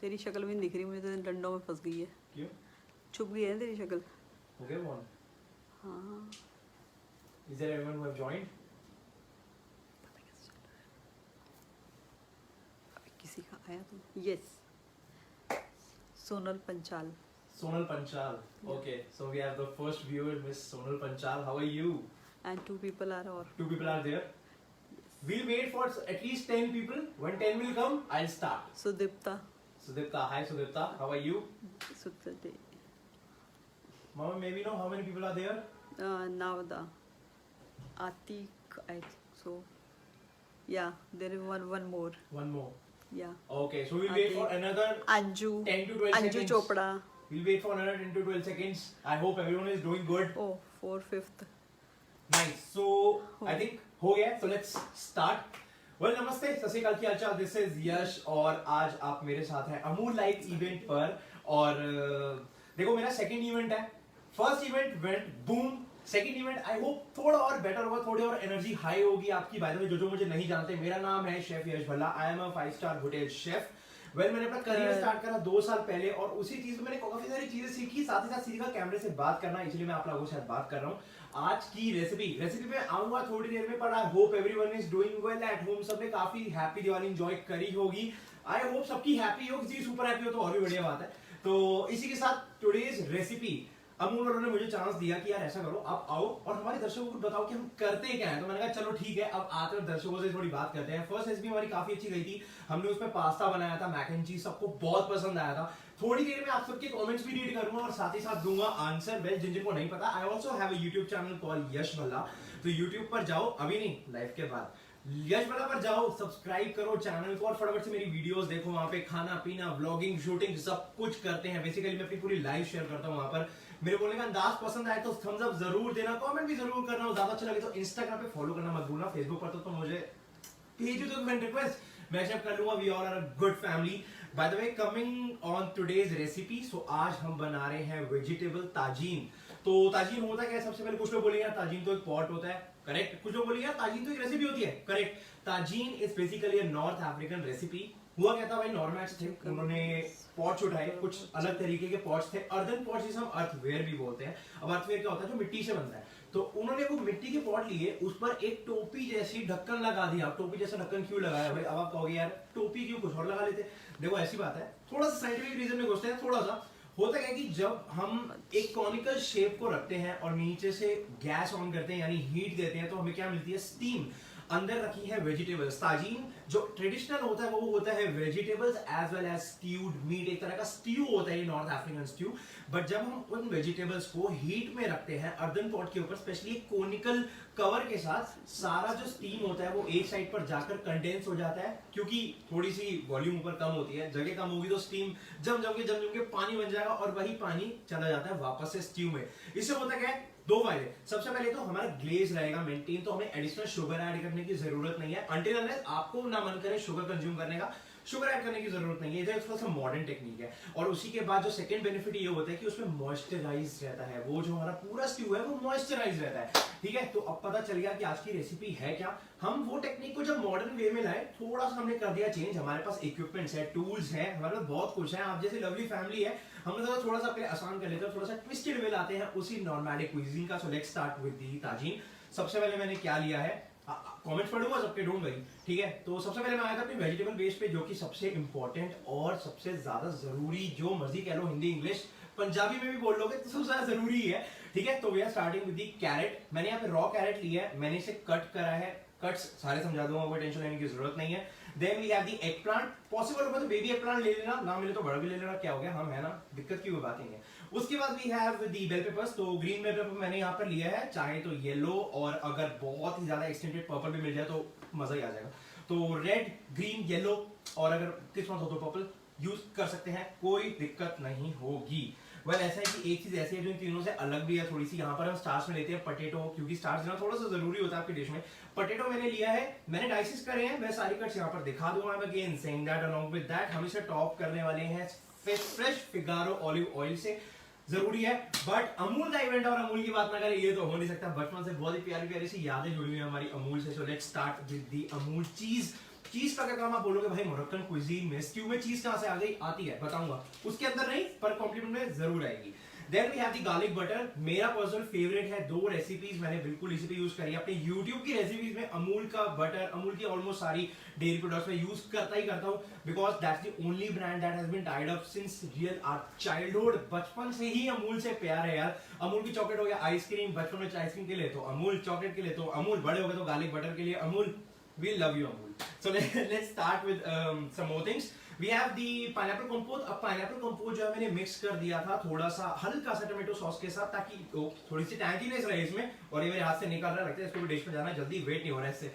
तेरी शक्ल भी नहीं दिख रही मुझे, तो डंडों में फंस गई है। क्यों? छुप गई है तेरी शक्ल। हो गया फोन? हाँ। Is there anyone who have joined? अभी किसी का आया तो yes, Sonal Panchal. Sonal Panchal. Okay, so we have the first viewer, Miss Sonal Panchal. How are you? And 2 people are or 2 people are there. We'll wait for at least 10 people. When 10 will come, I'll start. Sudipta. Sudipta, hi Sudipta. How are you? Sudipta. Mama, may we know how many people are there? Navda, Atik, I think so. Yeah, there is one more. One more. Yeah. Okay, so we'll wait for another Anju. 10 to 12 Anju seconds. Chopra. We'll wait for another 10 to 12 seconds. I hope everyone is doing good. Oh, 4/5. Nice. So I think हो गया. So let's start. Well, नमस्ते, सत श्री अकाल, की हालचाल? This is यश और आज आप मेरे साथ हैं अमूल लाइव इवेंट पर। और देखो मेरा सेकंड इवेंट है। First event went boom, second event I hope थोड़ा और बेटर होगा, थोड़ी और एनर्जी हाई होगी आपकी। बाय द वे जो मुझे नहीं जानते, मेरा नाम है chef Yash Bhalla. I am a five-star hotel chef. मैंने अपना करियर स्टार्ट करा 2 साल पहले और उसी चीज में मैंने काफी सारी चीजें सीखी, साथ ही साथ सीखा कैमरे से बात करना, इसलिए मैं आप लोगों के साथ बात कर रहा हूँ। आज की रेसिपी पे आऊंगा थोड़ी देर में, पर I hope everyone is doing well at home. सबने काफी हैप्पी दिवाली एंजॉय करी होगी। आई होप सबकी हैप्पी हो, किसी सुपर हैप्पी हो तो और भी बढ़िया बात है। तो इसी के साथ टुडेज रेसिपी, अमूल और ने मुझे चांस दिया कि यार ऐसा करो, आप आओ और हमारे दर्शकों को बताओ कि हम करते क्या है। तो मैंने कहा चलो ठीक है, अब आकर दर्शकों से थोड़ी बात करते हैं। फर्स्ट रेसिपी हमारी काफी अच्छी गई थी, हमने उसमें पास्ता बनाया था, मैक एंड चीज, सबको बहुत पसंद आया था। थोड़ी देर में आप सबके कमेंट्स भी रीड करूंगा और साथ ही साथ दूंगा आंसर। वेल, जिनको नहीं पता, I also have a YouTube channel called Yash Bhalla. तो यूट्यूब पर जाओ, अभी नहीं, लाइव के बाद यश भल्ला पर जाओ, सब्सक्राइब करो चैनल को और फटाफट से मेरी वीडियोस देखो। वहां पे खाना पीना, व्लॉगिंग, शूटिंग सब कुछ करते हैं। बेसिकली मैं अपनी पूरी लाइफ शेयर करता हूँ वहां पर। मेरे बोलने का अंदाज पसंद आए तो थम्स अप जरूर देना, कमेंट भी जरूर करना, और ज्यादा अच्छा लगे तो इंस्टाग्राम पे फॉलो करना मत भूलना। फेसबुक पर तो मुझे भेज दो फ्रेंड रिक्वेस्ट, मैं एक्सेप्ट कर लूंगा। We all are a good family. By the way, coming on today's recipe, so आज हम बना रहे हैं वेजिटेबल ताजीन। तो ताजीन होता क्या है? सबसे पहले कुछ लोग बोलेंगे ताजीन तो एक पॉट होता है, करेक्ट। कुछ लोग बोलेंगे ताजीन तो एक रेसिपी होती है, correct. ताजीन is basically a north African recipe. हुआ क्या था भाई, नॉर्मैट्स थे, उन्होंने पॉट्स उठाए, कुछ अलग तरीके के पॉट्स थे, अर्दन पॉट्स जिसे हम अर्थवेयर भी बोलते हैं। अब अर्थवेयर क्या होता है? जो मिट्टी से बनता है। तो उन्होंने वो मिट्टी के पॉट लिए, उस पर एक टोपी जैसी ढक्कन लगा दिया। टोपी जैसा ढक्कन क्यों लगाया भाई? अब आप कहोगे यार टोपी क्यों, कुछ और लगा लेते। देखो ऐसी बात है, थोड़ा सा साइंटिफिक रीजन में घुसते हैं। थोड़ा सा होता क्या है कि जब हम एक कॉनिकल शेप को रखते हैं और नीचे से गैस ऑन करते हैं यानी हीट देते हैं, तो हमें क्या मिलती है? स्टीम। अंदर रखी है वेजिटेबल्स। ताजीन जो ट्रेडिशनल होता है वो होता है vegetables as well as stewed meat, एक तरह का स्ट्यू होता है ये, नॉर्थ अफ्रीकन स्ट्यू। बट जब हम उन वेजिटेबल्स को हीट में रखते हैं अर्दन पॉट के ऊपर, स्पेशली कोनिकल कवर के साथ, सारा जो स्टीम होता है वो एक साइड पर जाकर कंडेंस हो जाता है। क्योंकि थोड़ी सी वॉल्यूम ऊपर कम होती है, जगह कम होगी, तो स्टीम जम के पानी बन जाएगा और वही पानी चला जाता है वापस से स्ट्यू में। इससे होता क्या है? 2 फायदे। सबसे पहले तो हमारा ग्लेज रहेगा मेंटेन, तो हमें एडिशनल शुगर ऐड करने की जरूरत नहीं है। अनटिल अनलेस आपको ना मन करे शुगर कंज्यूम करने का, शुगर ऐड करने की जरूरत नहीं है। ये थोड़ा सा मॉडर्न टेक्निक है। और उसी के बाद जो सेकंड बेनिफिट ये होता है कि उसमें मॉइस्चराइज रहता है, वो जो हमारा पूरा स्ट्यू है वो मॉइस्चराइज रहता है। ठीक है, तो अब पता चल गया कि आज की रेसिपी है क्या। हम वो टेक्निक को जब मॉडर्न वे में लाए, थोड़ा सा हमने कर दिया चेंज। हमारे पास इक्विपमेंट्स है, टूल्स है, हमारे पास बहुत कुछ है। आप जैसे लवली फैमिली है, हमने थोड़ा सा अपने आसान कर लेते हैं, थोड़ा सा ट्विस्टेड वे लाते हैं उसी नॉर्मैटिक क्विजीन का। So let's start with the tagine. सबसे पहले मैंने क्या लिया है, कमेंट्स पढ़ूंगा सबके, डोंट वरी, ठीक है। तो सबसे पहले मैं आया था अपनी वेजिटेबल बेस पे, जो कि सबसे इंपॉर्टेंट और सबसे ज्यादा जरूरी, जो मर्जी कह लो, हिंदी इंग्लिश पंजाबी में भी बोल लोगे तो सबसे ज्यादा जरूरी है। ठीक है, तो we are starting with the carrot. मैंने यहाँ पे रॉ कैरेट लिया है, मैंने इसे कट करा है। कट्स सारे समझा दूंगा, कोई टेंशन लेने की जरूरत नहीं है। Then we have the eggplant. Possible होगा तो बेबी एग प्लांट ले लेना, ना मिले तो बड़ा भी ले लेना, क्या हो गया, हम है ना, दिक्कत की कोई बात नहीं है। उसके बाद we have the bell peppers. तो ग्रीन बेल पेपर मैंने यहाँ पर लिया है, चाहे तो येलो, और अगर बहुत ही ज्यादा एक्सटेंडेड पर्पल भी मिल जाए तो मजा ही आ जाएगा। तो रेड, ग्रीन, येलो, और अगर किस्मत हो तो पर्पल यूज कर सकते हैं, कोई दिक्कत नहीं होगी। वेल, ऐसा है कि एक चीज ऐसी है जो इन तीनों से अलग भी है थोड़ी सी। यहाँ पर हम स्टार्च में लेते हैं पोटैटो, क्योंकि स्टार्च देना थोड़ा सा जरूरी होता है आपकी डिश में। पोटैटो मैंने लिया है, मैंने डाइसेस करे हैं, मैं सारी कट्स यहाँ पर दिखा दूंगा। मैं again saying that along with that हम इसे टॉप करने वाले हैं फ्रेश फिगारो ऑलिव ऑयल से, जरूरी है। बट अमूल का इवेंट और अमूल की बात ना करें ये तो हो नहीं सकता। बचपन से बहुत ही प्यारी प्यारी सी यादें जुड़ी हुई है हमारी अमूल से। सो लेट्स स्टार्ट विद दी अमूल चीज। चीज का क्या काम, आप बोलोगे भाई मोरक्कन कुजीन में स्ट्यू में चीज कहां से आ गई, आती है, बताऊंगा, उसके अंदर नहीं पर कॉम्प्लीमेंट में जरूर आएगी। Then we have the garlic butter, मेरा पर्सनल फेवरेट है। 2 रेसिपीज मैंने बिल्कुल इसी पे यूज करी है अपने यूट्यूब की रेसिपीज में। अमूल का बटर, अमूल की ऑलमोस्ट सारी डेयरी प्रोडक्ट्स में यूज करता हूं, because that's the only brand that has been tied up since real our childhood. बचपन से ही अमूल से प्यार है यार। अमूल की चॉकलेट हो गया, आइसक्रीम, बचपन में आइसक्रीम के लिए तो अमूल, चॉकलेट के लिए तो अमूल, बड़े हो गए तो गार्लिक बटर के लिए Amul. We love you, Amul. So let's start with some more things. We have the pineapple compote. अब pineapple compote जो है मैंने मिक्स कर दिया था थोड़ा सा हल्का सा टोमेटो सॉस के साथ, ताकि थोड़ी सी टैंकीनेस रहे इसमें। और ये मेरे हाथ से निकल रहा है, लगता है इसको भी डिश में जाना जल्दी, वेट नहीं हो रहा है इससे।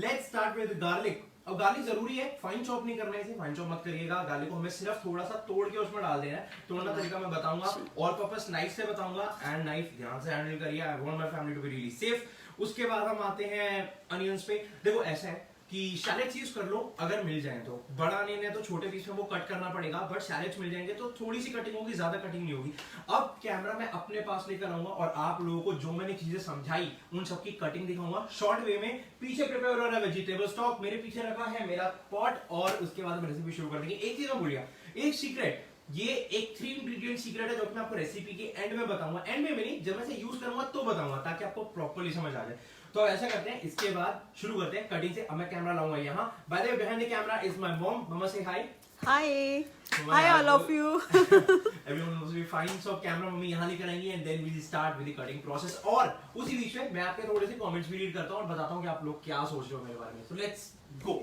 Let's start with garlic. अब गार्लिक जरूरी है, फाइन चॉप नहीं करना है इसे, फाइन चॉप मत करिएगा। गार्लिक को हमें सिर्फ थोड़ा सा तोड़ के उसमें डाल देना है। तोड़ना तरीका मैं बताऊंगा, और पर्पस नाइफ से बताऊंगा, एंड नाइफ ध्यान से हैंडल करिए। I want my family to be really safe. उसके बाद हम आते हैं अनियंस पे। देखो ऐसा है कि शैलेट्स यूज कर लो अगर मिल जाए तो, बड़ा अनियन है तो छोटे पीस में वो कट करना पड़ेगा, बट शैलेट्स मिल जाएंगे तो थोड़ी सी कटिंग होगी, ज्यादा कटिंग नहीं होगी। अब कैमरा मैं अपने पास लेकर आऊंगा और आप लोगों को जो मैंने चीजें समझाई उन सबकी कटिंग दिखाऊंगा शॉर्ट वे में। पीछे प्रिपेयर हो रहा है वेजिटेबल स्टॉक, मेरे पीछे रखा है मेरा पॉट, और उसके बाद हम रेसिपी शुरू कर देंगे। एक चीज मैं भूल गया, एक सीक्रेट, ये एक 3 इंग्रेडिएंट सीक्रेट है जो मैं आपको रेसिपी के एंड में बताऊंगा। एंड में नहीं, जब मैं इसे यूज करूंगा तो बताऊंगा, ताकि आपको प्रॉपर्ली समझ आ जाए। तो ऐसा करते हैं, इसके बाद शुरू करते हैं कटिंग से। अब मैं कैमरा लाऊंगा यहाँ। By the way, behind the camera is my mom. मम्मा से hi. Hi. Hi all of you. Everyone must be fine. So camera mummy यहाँ लेकर आएंगी and then we will start with the cutting process. और उसी बीच में मैं आपके थोड़े से कमेंट्स भी रीड करता हूँ और बताता हूँ कि आप लोग क्या सोच रहे हो मेरे बारे में। So let's go.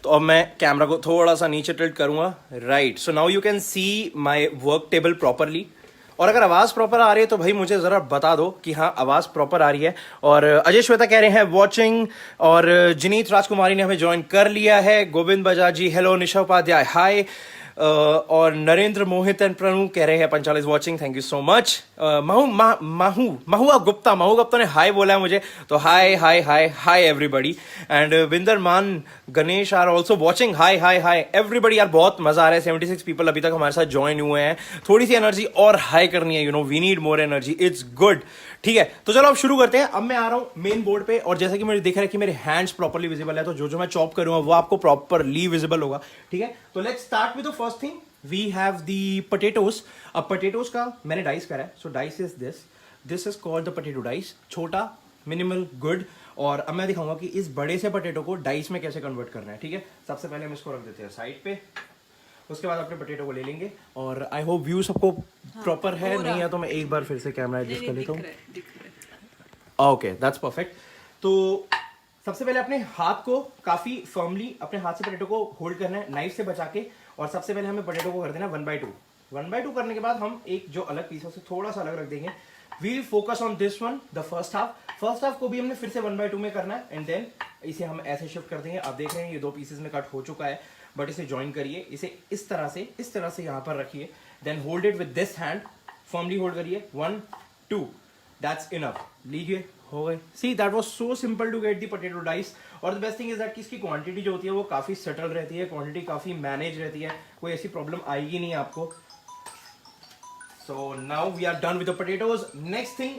तो अब मैं कैमरा को थोड़ा सा नीचे टिल्ट करूंगा, right. So now you can see my work table properly. और अगर आवाज प्रॉपर आ रही है तो भाई मुझे जरा बता दो कि हाँ आवाज प्रॉपर आ रही है। और अजय श्वेता कह रहे हैं वॉचिंग, और जिनीत राजकुमारी ने हमें ज्वाइन कर लिया है। गोविंद बजाजी हेलो, निशा उपाध्याय हाय, और नरेंद्र मोहित एंड प्रणु कह रहे हैं Panchal is watching, thank you so much. Mahua Gupta ने हाय बोला है मुझे, तो हाय hi hi hi everybody. And Vinder Mann Ganesh are also watching, hi hi hi everybody. यार बहुत मजा आ रहा है, 76 पीपल अभी तक हमारे साथ ज्वाइन हुए हैं। थोड़ी सी एनर्जी और हाई करनी है, you know we need more energy, it's good. ठीक है, तो चलो अब शुरू करते हैं। अब मैं आ रहा हूं मेन बोर्ड पे, और जैसा कि मुझे दिख रहा है कि मेरे हैंड्स प्रॉपर्ली विजिबल है, तो जो मैं चॉप करूंगा वो आपको प्रॉपरली विजिबल होगा। ठीक है, तो let's start with the first thing, we have the potatoes. अब पोटैटोज का मैंने डाइस करा है, so dice is this is called the potato dice, छोटा, मिनिमल, गुड। और अब मैं दिखाऊंगा कि इस बड़े से पोटैटो को डाइस में कैसे कन्वर्ट करना है। ठीक है, सबसे पहले हम इसको रख देते हैं साइड पे। उसके बाद अपने पोटैटो को ले लेंगे, और आई होप व्यू सबको प्रॉपर है, नहीं है तो मैं एक बार फिर से कैमरा एडजस्ट कर लेता हूँ। Okay, that's perfect. तो सबसे पहले अपने हाथ को काफी फर्मली अपने हाथ से पोटैटो को होल्ड करना है नाइफ से बचा के, और सबसे पहले हमें पोटैटो को कर देना 1/2। 1/2 करने के बाद हम एक जो अलग पीस है उसे थोड़ा सा अलग रख देंगे। We'll focus on this one, the first half को भी हमने फिर से 1/2 में करना है, एंड देन इसे हम ऐसे शिफ्ट कर देंगे। आप देख रहे हैं ये 2 पीसेस में कट हो चुका है, बट इसे ज्वाइन करिए, इसे इस तरह से यहाँ पर रखिए, then hold it with this hand, firmly hold करिए, 1 2, दैट्स इनफ। लीजिए, हो गए। See that was so simple to get the potato dice. और the best thing is that कि इसकी क्वांटिटी जो होती है वो काफी सटल रहती है, क्वांटिटी काफी मैनेज रहती है, कोई ऐसी प्रॉब्लम आएगी नहीं आपको। So now we are done with the potatoes. Next thing,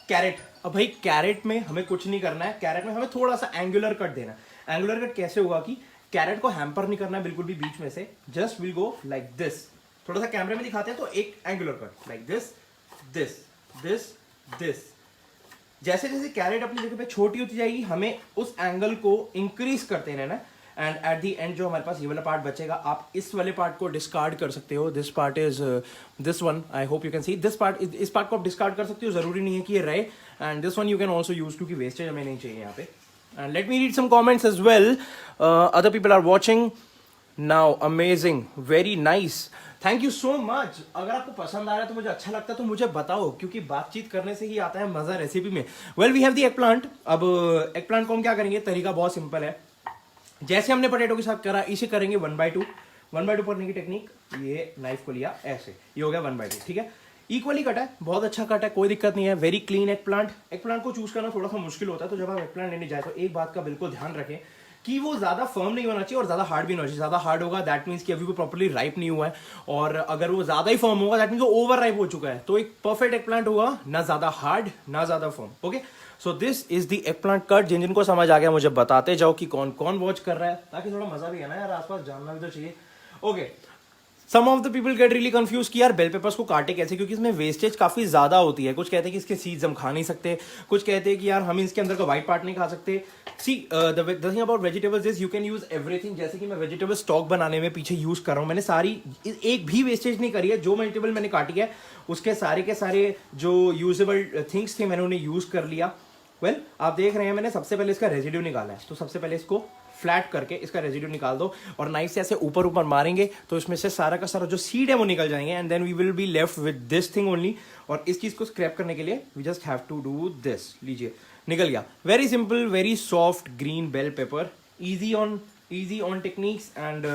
carrot. अब भाई कैरेट में हमें कुछ नहीं करना है, कैरेट में हमें थोड़ा सा एंगुलर कट देना है। एंगुलर कट कैसे होगा कि कैरेट को हैम्पर नहीं करना है बिल्कुल भी बीच में से, just will go like this. थोड़ा सा कैमरे में दिखाते हैं तो एक angular cut like this this this this. जैसे जैसे कैरेट अपनी जगह पे छोटी होती जाएगी, हमें उस एंगल को इंक्रीज करते रहना, एंड एट द एंड जो हमारे पास ये वाला पार्ट बचेगा, आप इस वाले पार्ट को डिस्कार्ड कर सकते हो। This part is this one, I hope you can see this part. इस पार्ट को आप डिस्कार्ड कर सकते हो, जरूरी नहीं है कि ये रहे। And this one you can also use, क्योंकि वेस्टेज हमें नहीं चाहिए यहाँ पे। And let me read some comments as well, other people are watching now, amazing, very nice, thank you so much. अगर आपको पसंद आ रहा है तो मुझे अच्छा लगता है तो मुझे बताओ, क्योंकि बातचीत करने से ही आता है मजा रेसिपी में। Well we have the eggplant. अब एग प्लांट को हम क्या करेंगे, तरीका बहुत सिंपल है, जैसे हमने पोटैटो के साथ करा इसे करेंगे 1/2। 1/2 करने की टेक्निक, ये नाइफ को लिया ऐसे, ये हो गया 1/2। ठीक है, इक्वली कटा है, बहुत अच्छा कट है, कोई दिक्कत नहीं है, very clean egg plant. Eggplant को चूज करना थोड़ा सा मुश्किल होता है, तो जब आप एग प्लांट लेने जाए तो एक बात का बिल्कुल ध्यान रखें कि वो ज्यादा फर्म नहीं होना चाहिए और ज्यादा हार्ड भी नहीं होना चाहिए। ज्यादा हार्ड होगा दैट मीन्स कि अभी वो प्रॉपर्ली राइप नहीं हुआ है, और अगर वो ज्यादा ही फर्म होगा दैट मीन्स वो ओवर राइप हो चुका है। तो एक परफेक्ट एग प्लांट होगा, ना ज्यादा हार्ड ना ज्यादा firm. Okay, so this is the egg plant cut. जिनको समझ आ गया मुझे बताते जाओ कि कौन कौन वॉच कर रहा है, ताकि थोड़ा मजा भी है ना यार, आसपास जानना भी तो चाहिए। Okay, some of the people get really confuse कि यार बेल पेपर्स को काटे कैसे, क्योंकि इसमें वेस्टेज काफी ज्यादा होती है। कुछ कहते हैं कि इसके सीड्स हम खा नहीं सकते, कुछ कहते हैं कि यार हम इसके अंदर का व्हाइट पार्ट नहीं खा सकते। See the thing about vegetables is you can use everything. जैसे कि मैं वेजिटेबल स्टॉक बनाने में पीछे यूज कर रहा हूँ, मैंने सारी एक भी वेस्टेज नहीं करी है। जो वेजिटेबल मैंने काटी है उसके सारे के सारे जो यूजेबल थिंग्स थे मैंने उन्हें यूज कर लिया। वेल, आप देख रहे हैं मैंने सबसे पहले इसका रेजिड्यू निकाला है। तो सबसे पहले इसको फ्लैट करके इसका रेजिड्यू निकाल दो और नाइफ से ऐसे ऊपर ऊपर मारेंगे तो इसमें से सारा का सारा जो सीड है वो निकल जाएंगे, and then we will be left with this thing only. और इस चीज को स्क्रैप करने के लिए we just have to do this. लीजिए, निकल गया। Very simple, very soft green bell pepper, easy on techniques and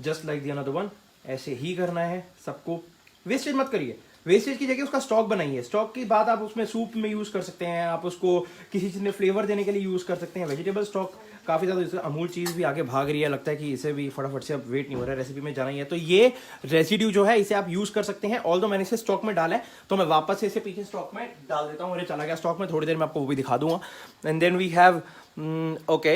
just like the another one. ऐसे ही करना है सबको, वेस्टेज मत करिए। वेस्टेज की जगह उसका स्टॉक बनाइए। स्टॉक की बात आप उसमें सूप में यूज कर सकते हैं, आप उसको किसी चीज में फ्लेवर देने के लिए यूज कर सकते हैं। वेजिटेबल स्टॉक काफी ज्यादा, अमूल चीज भी आगे भाग रही है, लगता है कि इसे भी फटाफट से अब वेट नहीं हो रहा है, रेसिपी में जाना ही है। तो ये रेसिड्यू जो है इसे आप यूज कर सकते हैं। ऑल्दो मैंने इसे स्टॉक में डाला है तो मैं वापस से इसे पीछे स्टॉक में डाल देता हूँ। चला गया स्टॉक में, थोड़ी देर में आपको वो भी दिखा दूंगा। And then we have okay,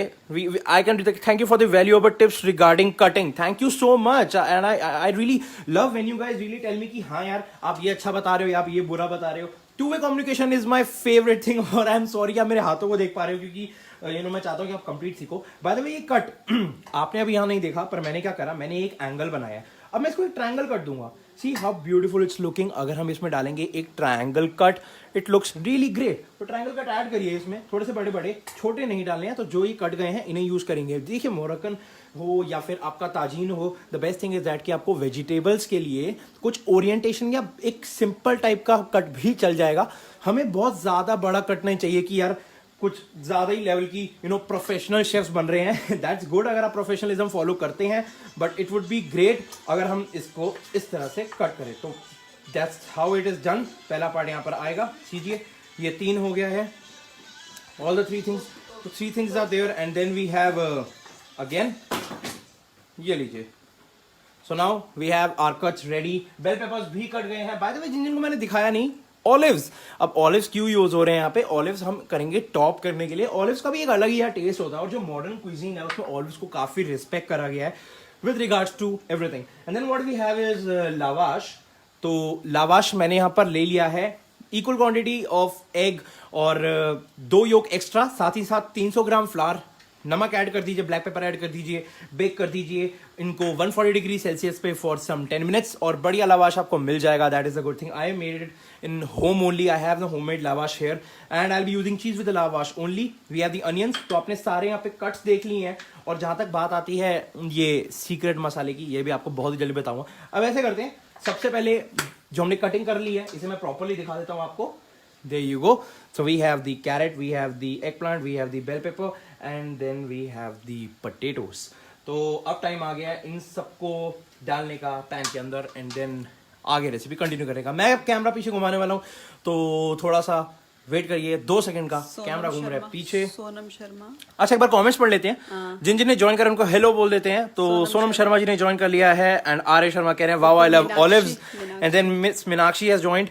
I can thank you for the valuable tips regarding cutting. Thank you so much, and I really love when you guys really tell me कि हाँ यार आप ये अच्छा बता रहे हो या आप ये बुरा बता रहे हो। Two way communication is my favourite thing. और आई एम सॉरी आप मेरे हाथों को देख पा रहे हो, क्योंकि मैं चाहता हूँ कि आप कंप्लीट सीखो। बाय द वे, ये कट आपने अभी यहाँ नहीं देखा, पर मैंने क्या करा, मैंने एक एंगल बनाया। अब मैं इसको एक ट्रायंगल कट दूंगा। See how beautiful it's looking. अगर हम इसमें डालेंगे एक triangle cut, it looks really great. तो ट्रायंगल कट ऐड करिए इसमें, थोड़े से बड़े बड़े, छोटे नहीं डालने हैं। तो जो ये कट गए हैं इन्हें यूज करेंगे। देखिए, मोरक्कन हो या फिर आपका ताजीन हो, the best thing is that कि आपको वेजिटेबल्स के लिए कुछ ओरिएंटेशन या एक सिंपल टाइप का कट भी चल जाएगा। हमें बहुत ज्यादा बड़ा कट नहीं चाहिए कि यार कुछ ज्यादा ही लेवल की प्रोफेशनल शेफ्स बन रहे हैं। दैट्स गुड अगर आप प्रोफेशनलिज्म फॉलो करते हैं, but it would be great अगर हम इसको इस तरह से कट करें। तो that's how it is done. पहला पार्ट यहाँ पर आएगा, कीजिए। ये 3 हो गया है, ऑल द 3 थिंग्स। तो 3 things are there, and then we have again, ये लीजिए। So now we have our cuts ready. Bell peppers भी कट गए हैं। बाय द वे, जिनको मैंने दिखाया नहीं, ऑलिव्स। अब ऑलिव्स क्यों यूज हो रहे हैं यहाँ पे? ऑलिव्स हम करेंगे टॉप करने के लिए। ऑलिव्स का भी एक अलग ही यार टेस्ट होता है, और जो मॉडर्न क्विजीन है उसमें ऑलिव्स को काफी रिस्पेक्ट करा गया है with regards to everything. And then what we have is lavash. तो लावाश मैंने यहाँ पर ले लिया है इक्वल क्वांटिटी ऑफ एग और 2 योक एक्स्ट्रा, साथ ही साथ 300 ग्राम फ्लावर। नमक ऐड कर दीजिए, ब्लैक पेपर ऐड कर दीजिए, बेक कर दीजिए इनको 140 डिग्री सेल्सियस पे फॉर सम 10 मिनट्स, और बढ़िया लावाश आपको मिल जाएगा। That is a good thing. I made it in home only. I have the homemade lavash here, and I will be using cheese with the lavash only. We have the onions. तो आपने सारे यहाँ पे cuts देख लिए हैं, और जहां तक बात आती है ये सीक्रेट मसाले की, ये भी आपको बहुत ही जल्दी बताऊंगा। अब ऐसे करते हैं, सबसे पहले जो हमने कटिंग कर ली है इसे मैं प्रॉपरली दिखा देता हूं आपको। There you go. So we have the carrot, we have the eggplant, we have the bell pepper, and then we have the potatoes. तो अब टाइम आ गया है इन सबको डालने का पैन के अंदर, एंड देन आगे रेसिपी कंटिन्यू करेगा। मैं अब कैमरा पीछे घुमाने वाला हूँ, तो थोड़ा सा वेट करिए, 2 सेकंड का। कैमरा घूम रहा है पीछे। सोनम शर्मा। अच्छा, एक बार कमेंट्स पढ़ लेते हैं। जिन्हें ज्वाइन कर उनको हेलो बोल देते हैं। तो सोनम शर्मा जी ने ज्वाइन कर लिया है, एंड आर्य शर्मा कह रहे हैं wow I love olives, and then miss Meenakshi has joined.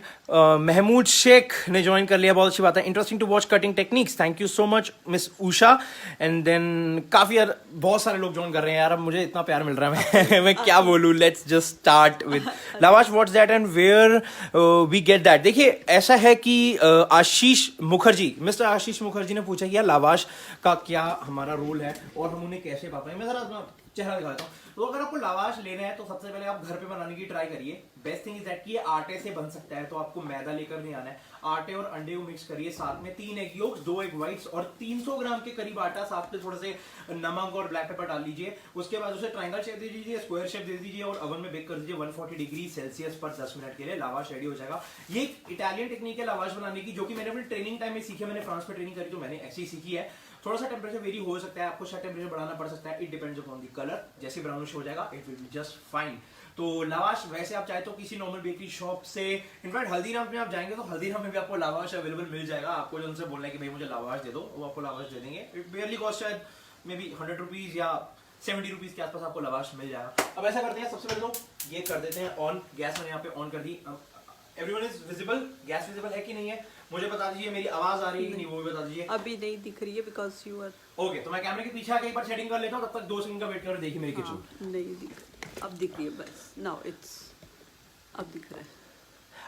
Mahmood Sheikh ने ज्वाइन कर लिया, बहुत अच्छी बात है। Interesting to watch cutting techniques, thank you so much miss Usha. And then काफी यार बहुत सारे लोग ज्वाइन कर रहे हैं यार, अब मुझे इतना प्यार मिल रहा है मैं क्या बोलूं। Let's just start with lavash. What's that and where we get that? देखिए, ऐसा है कि आशीष मुखर्जी, मिस्टर आशीष मुखर्जी ने पूछा कि यार लावाश का क्या हमारा रोल है और हम उन्हें कैसे पाते। मैं जरा अपना चेहरा दिखाता हूँ। तो अगर आपको लावाश लेना है तो सबसे पहले आप घर पे बनाने की ट्राई करिए। बेस्ट थिंग इज दैट कि ये आटे से बन सकता है, तो आपको मैदा लेकर नहीं आना है। आटे और अंडे को मिक्स करिए, साथ में 3 एग योक्स, 2 एग व्हाइट्स और 300 ग्राम के करीब आटा, साथ में थोड़े से नमक और ब्लैक पेपर डाल लीजिए। उसके बाद उसे ट्रायंगल शेप दे दीजिए, स्क्वायर शेप दे दीजिए, और ओवन में बेक कर दीजिए 140 डिग्री सेल्सियस पर 10 मिनट के लिए। लावाश रेडी हो जाएगा। ये एक इटालियन टेक्निक है लावाश बनाने की, जो कि मैंने अपने ट्रेनिंग टाइम में सीखी है। मैंने फ्रांस में ट्रेनिंग करी तो मैंने ऐसी ही सीखी है। थोड़ा सा टेम्परेचर वेरी हो सकता है, आपको शायद टेम्परेचर बढ़ाना पड़ सकता है। It depends upon the colour. जैसे ब्राउनिश हो जाएगा it will be just fine. तो लावाश वैसे आप चाहे तो किसी नॉर्मल बेकरी शॉप से, इनफैक्ट हल्दीराम में आप जाएंगे तो हल्दीराम में भी आपको लावाश अवेलेबल मिल जाएगा। आपको जो उनसे बोलना है कि भाई मुझे लावाश दे दो, वो आपको लावाश दे देंगे। इट बियरली कॉस्ट शायद मे बी 100 रुपीज या 70 रुपीज के आसपास आपको लवाश मिल जाएगा। अब ऐसा करते हैं, सबसे पहले तो ये कर देते हैं ऑन, गैस मैंने यहाँ पे ऑन कर दी। Everyone is visible, gas visible है कि नहीं है मुझे बता दीजिए, मेरी आवाज आ रही है कि नहीं वो भी बता दीजिए। अभी नहीं दिख रही है बिकॉज यू आर ओके, तो मैं कैमरे के पीछे आके एक बार सेटिंग कर लेता हूँ, तब तक 2 सेकंड का वेट करो, देखिए मेरी किचन। नहीं दिख, अब दिख रही है बस, नाउ इट्स, अब दिख रहा है।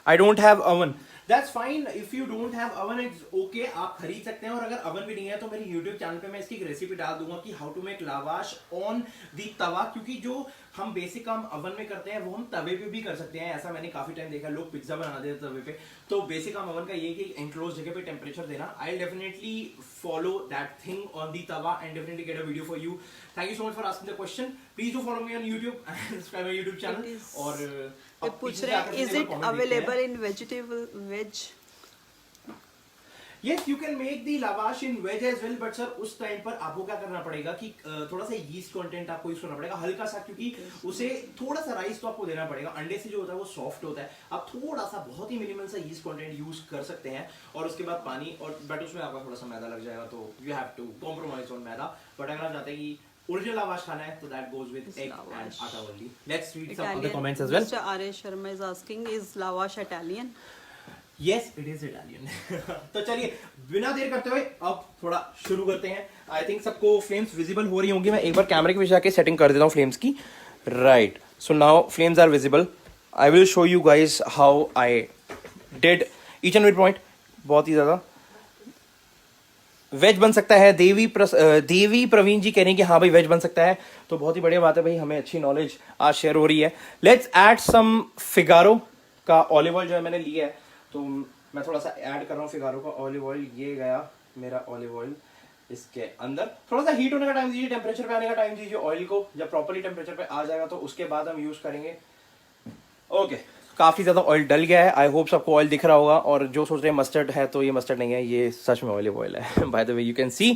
I don't have oven. That's fine. If you don't have oven, it's okay. आप खरीद सकते हैं, और अगर oven भी नहीं है तो मेरे YouTube चैनल पे मैं इसकी एक रेसिपी डाल दूंगा कि how to make lavash on the तवा, क्योंकि जो हम बेसिक काम oven में करते हैं वो हम तवे पे भी कर सकते हैं। ऐसा मैंने काफी टाइम देखा, लोग पिज्जा बना देते हैं तवे पे। तो बेसिक काम oven का ये है कि एनक्लोज जगह पे टेम्परेचर देना। I'll definitely follow that thing on the Tawa and definitely get a video for you. Thank you so much for asking the question. Please do follow me on YouTube and subscribe my YouTube channel. और ये पूछ रहे हैं, is it available in vegetable veg? Yes, you can make the lavash in veg as well, but sir उस time पर आपको क्या करना पड़ेगा कि थोड़ा सा yeast content आपको यूज करना पड़ेगा, हल्का सा, क्योंकि उसे थोड़ा सा राइस तो आपको देना पड़ेगा। अंडे से जो होता है वो सॉफ्ट होता है, आप थोड़ा सा बहुत ही मिनिमल सा yeast content यूज कर सकते हैं, और उसके बाद पानी, और बट उसमें आपका थोड़ा सा मैदा लग जाएगा, तो you have to compromise on maida. But अगर आप चाहते हैं कि ओरिजिनल लवाश खाना है तो that goes with egg and atta only. Let's read some other comments as well. Mr. R.A. Sharma is asking, is lavash Italian? Yes, it is Italian. तो चलिए बिना देर करते हुए अब थोड़ा शुरू करते हैं। आई थिंक सबको फ्लेम्स विजिबल हो रही होंगी। मैं एक बार कैमरे के पीछे जाके सेटिंग कर देता हूँ फ्लेम्स की। Right, so now flames are visible. I will show you guys how I did each and every point. बहुत ही ज्यादा वेज बन सकता है। देवी प्रवीण जी कह रहे हैं कि हाँ भाई वेज बन सकता है, तो बहुत ही बढ़िया बात है भाई, हमें अच्छी नॉलेज आज शेयर हो रही है। लेट्स ऐड सम फिगारो का ऑलिव ऑयल जो है मैंने लिया है, तो मैं थोड़ा सा ऐड कर रहा हूँ फिगारो का ऑलिव ऑयल। ये गया मेरा ऑलिव ऑयल इसके अंदर। थोड़ा सा हीट होने का टाइम दीजिए, टेम्परेचर पे आने का टाइम दीजिए ऑयल को। जब प्रॉपर्ली टेम्परेचर पे आ जाएगा तो उसके बाद हम यूज करेंगे। ओके, काफी ज्यादा ऑयल डल गया है। आई होप सबको ऑयल दिख रहा होगा, और जो सोच रहे हैं मस्टर्ड है तो ये मस्टर्ड नहीं है, ये सच में ऑलिव ऑयल है। By the way you can see